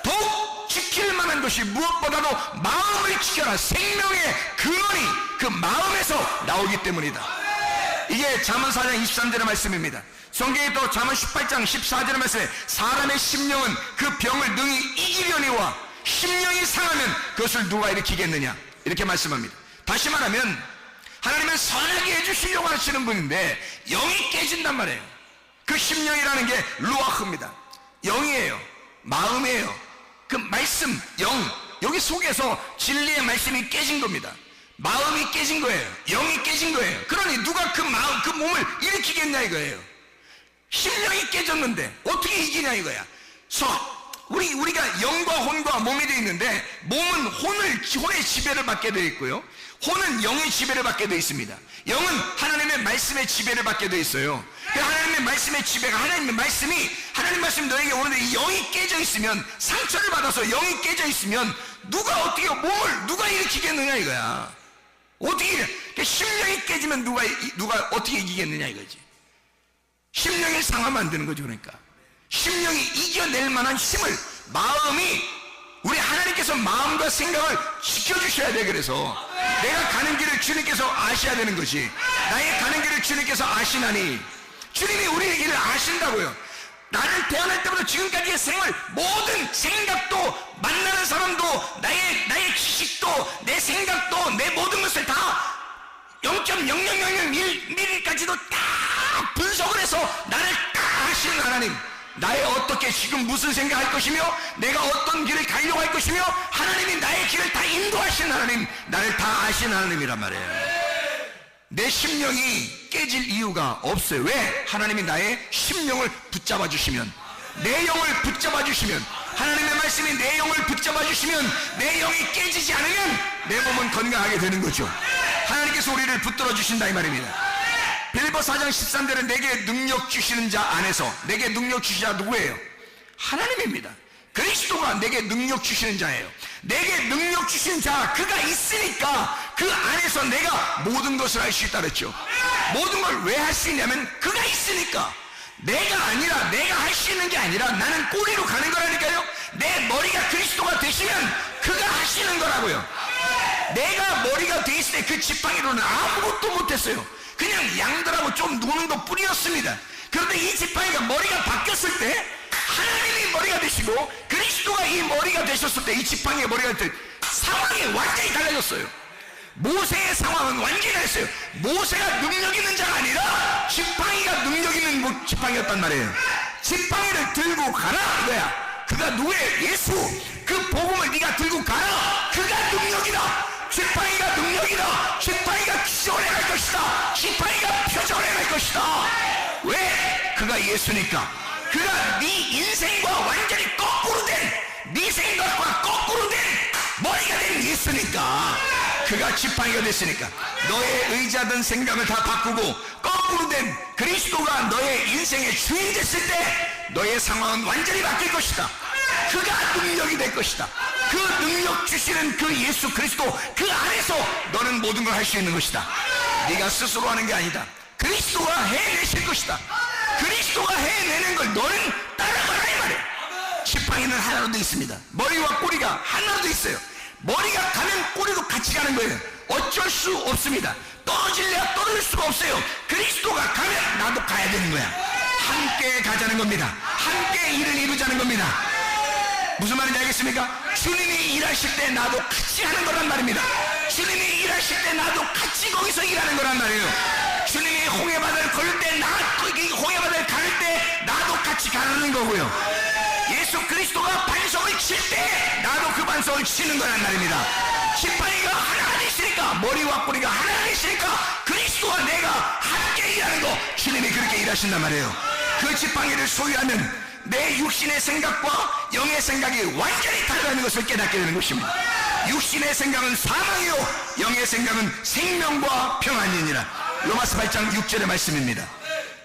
더욱 지킬 만한 것이 무엇보다도 마음을 지켜라. 생명의 근원이 그 마음에서 나오기 때문이다. 이게 잠언 4장 23절의 말씀입니다. 성경에 또 잠언 18장 14절의 말씀에 사람의 심령은 그 병을 능히 이기려니와 심령이 상하면 그것을 누가 일으키겠느냐 이렇게 말씀합니다. 다시 말하면 하나님은 선하게 해주시려고 하시는 분인데 영이 깨진단 말이에요. 그 심령이라는 게 루아흐입니다. 영이에요. 마음이에요. 그 말씀, 영, 여기 속에서 진리의 말씀이 깨진 겁니다. 마음이 깨진 거예요. 영이 깨진 거예요. 그러니 누가 그 마음, 그 몸을 일으키겠냐 이거예요. 심령이 깨졌는데 어떻게 이기냐 이거야. 우리가 영과 혼과 몸이 되어 있는데 몸은 혼의 지배를 받게 되어 있고요. 혼은 영의 지배를 받게 되어 있습니다. 영은 하나님의 말씀의 지배를 받게 되어 있어요. 하나님의 말씀의 지배가 하나님 말씀이 너에게 오는데 이 영이 깨져 있으면 상처를 받아서 영이 깨져 있으면 누가 일으키겠느냐 이거야. 어떻게 심령이 깨지면 누가 어떻게 이기겠느냐 이거지. 심령이 상하면 안 되는 거죠. 그러니까 심령이 이겨낼 만한 힘을 마음이 우리 하나님께서 마음과 생각을 지켜주셔야 돼. 그래서 내가 가는 길을 주님께서 아셔야 되는 거지. 나의 가는 길을 주님께서 아시나니 주님이 우리의 길을 아신다고요. 나를 태어날 때부터 지금까지의 생활 모든 생각도 만나는 사람도 나의 지식도 내 생각도 내 모든 것을 다 0.0001mm까지도 다 분석을 해서 나를 다 아시는 하나님. 나의 어떻게 지금 무슨 생각할 것이며 내가 어떤 길을 가려고 할 것이며 하나님이 나의 길을 다 인도하시는 하나님, 나를 다 아시는 하나님이란 말이에요. 내 심령이 깨질 이유가 없어요. 왜? 하나님이 나의 심령을 붙잡아 주시면, 내 영을 붙잡아 주시면, 하나님의 말씀이 내 영을 붙잡아 주시면 내 영이 깨지지 않으면 내 몸은 건강하게 되는 거죠. 하나님께서 우리를 붙들어 주신다 이 말입니다. 빌보 4장 13절에 내게 능력 주시는 자 안에서, 내게 능력 주시는 자 누구예요? 하나님입니다. 그리스도가 내게 능력 주시는 자예요. 내게 능력 주시는 자 그가 있으니까 그 안에서 내가 모든 것을 할 수 있다 그랬죠. 모든 걸 왜 할 수 있냐면 그가 있으니까. 내가 할 수 있는 게 아니라 나는 꼬리로 가는 거라니까요. 내 머리가 그리스도가 되시면 그가 하시는 거라고요. 내가 머리가 돼 있을 때 그 지팡이로는 아무것도 못했어요. 그냥 양들하고 좀 노는 것 뿐이었습니다. 그런데 이 지팡이가 머리가 바뀌었을 때 하나님이 머리가 되시고 그리스도가 이 머리가 되셨을 때 이 지팡이가 머리가 될 때 상황이 완전히 달라졌어요. 모세의 상황은 완전히 달랐어요. 모세가 능력 있는 자가 아니라 지팡이가 능력 있는 지팡이였단 말이에요. 지팡이를 들고 가라 이거야. 그가 누구예요? 예수. 그 복음을 네가 들고 가라. 그가 능력이다. 지팡이가 능력이다. 지팡이가 기적을 행할 것이다. 지팡이가 표적을 행할 것이다. 왜? 그가 예수니까. 그가 네 인생과 완전히 거꾸로 된, 네 생각과 거꾸로 된 머리가 된 예수니까. 그가 지팡이가 됐으니까 너의 의자든 생각을 다 바꾸고 거꾸로 된 그리스도가 너의 인생의 주인 됐을 때 너의 상황은 완전히 바뀔 것이다. 그가 능력이 될 것이다. 그 능력 주시는 그 예수 그리스도 그 안에서 너는 모든 걸 할 수 있는 것이다. 네가 스스로 하는 게 아니다. 그리스도가 해내실 것이다. 그리스도가 해내는 걸 너는 따라가라 이 말이야. 지팡이는 하나로 되어 있습니다. 머리와 꼬리가 하나로 되어 있어요. 머리가 가면 꼬리도 같이 가는 거예요. 어쩔 수 없습니다. 떨어질래야 떨어질 수가 없어요. 그리스도가 가면 나도 가야 되는 거야. 함께 가자는 겁니다. 함께 일을 이루자는 겁니다. 무슨 말인지 알겠습니까? 주님이 일하실 때 나도 같이 하는 거란 말입니다. 주님이 일하실 때 나도 같이 거기서 일하는 거란 말이에요. 주님이 홍해바다를 걸을 때 홍해바다를 가를 때 나도 같이 가르는 거고요. 예수 그리스도가 반석을 칠 때 나도 그 반석을 치는 거란 말입니다. 지팡이가 하나 아니시니까, 머리와 꼬리가 하나 아니시니까 그리스도와 내가 함께 일하는 거, 주님이 그렇게 일하신단 말이에요. 그 지팡이를 소유하면 내 육신의 생각과 영의 생각이 완전히 다르다는 것을 깨닫게 되는 것입니다. 육신의 생각은 사망이요 영의 생각은 생명과 평안이니라. 로마서 8장 6절의 말씀입니다.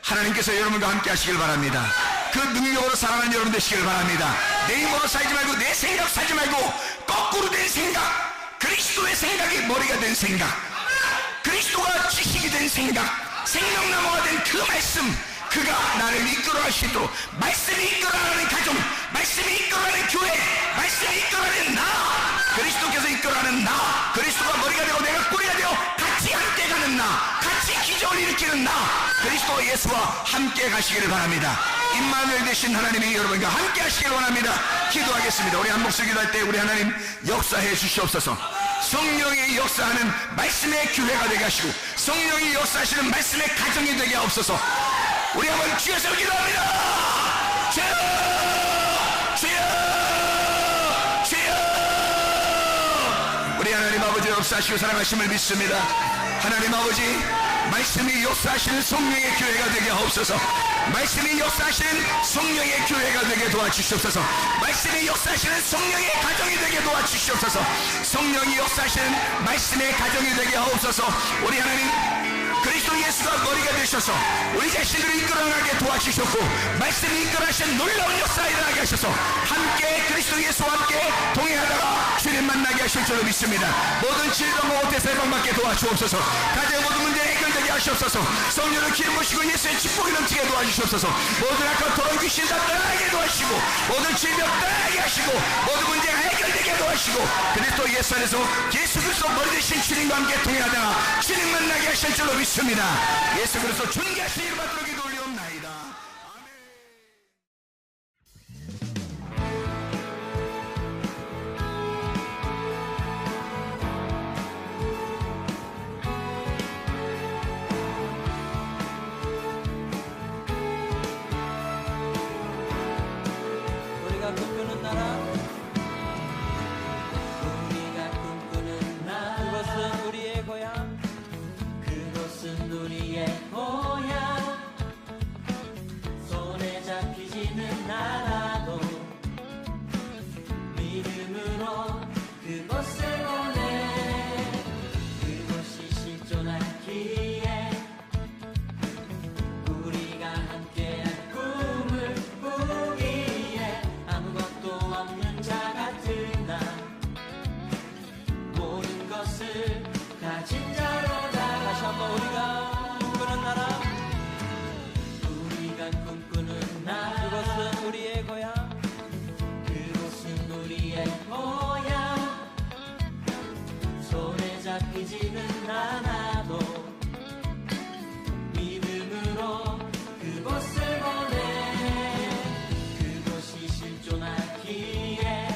하나님께서 여러분과 함께 하시길 바랍니다. 그 능력으로 살아가는 여러분 되시길 바랍니다. 내 힘으로 살지 말고 내 생각 살지 말고 거꾸로 된 생각, 그리스도의 생각이 머리가 된 생각, 그리스도가 지식이 된 생각, 생명나무가 된 그 말씀, 그가 나를 이끌어갈 수 있도록, 말씀이 이끌어가는 가정, 말씀이 이끌어가는 교회, 말씀이 이끌어가는 나, 그리스도께서 이끌어가는 나, 그리스도가 머리가 되고 내가 꼬리가 되어 같이 함께 가는 나, 같이 기적을 일으키는 나, 그리스도 예수와 함께 가시기를 바랍니다. 임마누엘 되신 하나님이 여러분과 함께 하시기를 원합니다. 기도하겠습니다. 우리 한 목소리 기도할 때 우리 하나님 역사해 주시옵소서. 성령이 역사하는 말씀의 교회가 되게 하시고 성령이 역사하시는 말씀의 가정이 되게 하옵소서. 우리 한번 주여서 기도합니다. 주여, 주여, 주여. 우리 하나님 아버지 역사하시고 사랑하심을 믿습니다. 하나님 아버지, 말씀이 역사하시는 성령의 교회가 되게 하옵소서. 말씀이 역사하시는 성령의 교회가 되게 도와주시옵소서. 말씀이 역사하시는 성령의 가정이 되게 도와주시옵소서. 성령이 역사하시는 말씀의 가정이 되게 하옵소서. 우리 하나님, 그리스도 예수가 머리가 되셔서 우리 자신들을 이끌어가게 도와주셨고 말씀이 이끌어하신 놀라운 역사 일어나게 하셔서 함께 그리스도 예수와 함께 동행하다가 주님 만나게 하실 줄로 믿습니다. 모든 질병과 오태세 방받게 도와주옵소서. 가정의 모든 문제 해결되게 하시옵소서. 성령을 기름 부으시고 예수의 축복이 넘치게 도와주시옵소서. 모든 악한 더러운 귀신 다 떠나게 도와주시고 모든 질병 떠나게 하시고 모든 문제가 해결되게 도와주시고 그리스도 예수 안에서 예수 그리스도 머리 되신 주님과 함께 동행하다가 주님 만나게 하실 줄로 믿습니다. 예수 그리스도 존귀하신 이름 받들어 기도 올리옵나이다. 우리가 꿈꾸는 나라, 우리가 꿈꾸는 나라, 그것은 우리의 고향, 그곳은 우리의 고향. 손에 잡히지는 않아도 믿음으로 그곳을 보내. 그곳이 실존하기에 우리가 함께한 꿈을 꾸기에 아무것도 없는 자 같은 나, 모든 것을 가진 자로다. 다시 한번 우리가 꿈꾸는 나라, 우리가 꿈꾸는 나라, 그곳은 우리의 고향, 그곳은 우리의 고향. 손에 잡히지는 않아도 믿음으로 그곳을 보내. 그곳이 실존하기에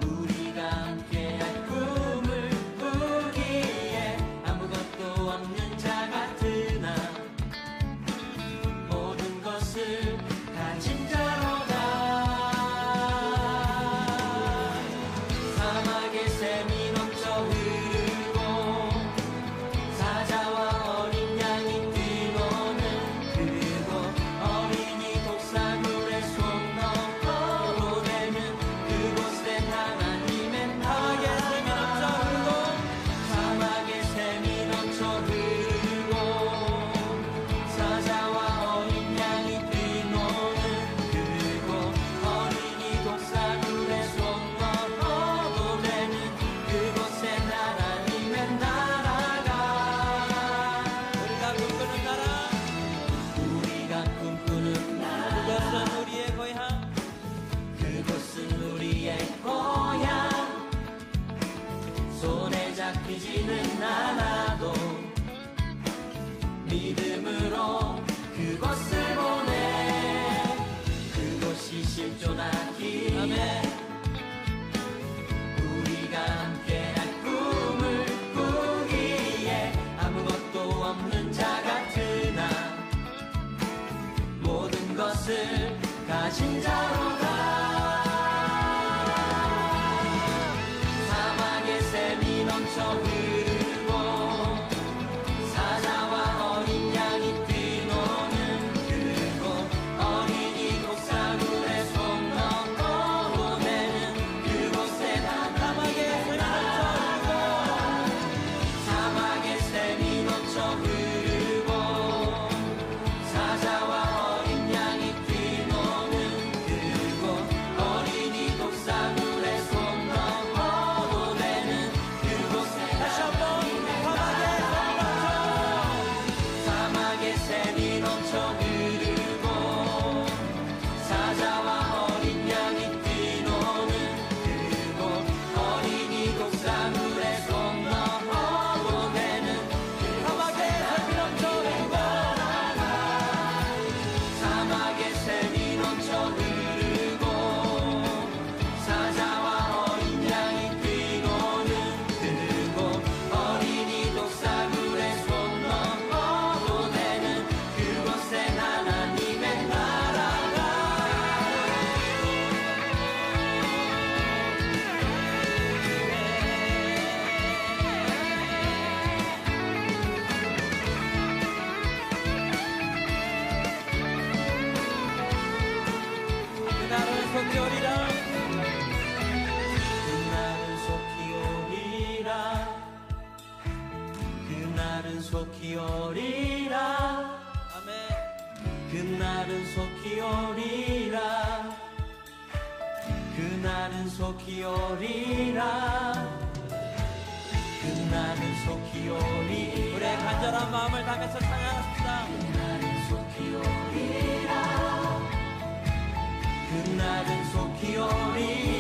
우리가 함께한 꿈을 꾸기에 아무것도 없는 자 같은 나, 모든 것을 가진 자로다. 사막의 샘이 넘쳐 흐르고 사자와 어린 양이 뛰노는 그곳, 어린이 독사물에 손 넣고 되는 그곳에 하나님의 나라의 샘이 넘쳐 흐르고 사막의 샘이 넘쳐 흐르고 사자와 어린 양이 뛰노는 그곳, 어린이 독사물에 손 넣고 되는 그곳에 하나님의 나라가. 우리가 꿈꾸는 나라, 우리가 꿈꾸는 나라, 그곳은 우리의 고향, 그곳은 우리의 고향. 손에 잡히지는 않아도 믿음으로 그곳을 보내. 그곳이 실존하기에 우리가 함께한 꿈을 꾸기에 아무것도 속히 오리라. 그날은 속히 오리라. 그날은 속히 오리라. 아멘. 그날은 속히 오리라. 그날은 속히 오리라. 그날은 속히 오리라. 우리의 간절한 마음을 담아서 찬양합시다. 그날은 속히 오리라. 그날은 속히 오리라.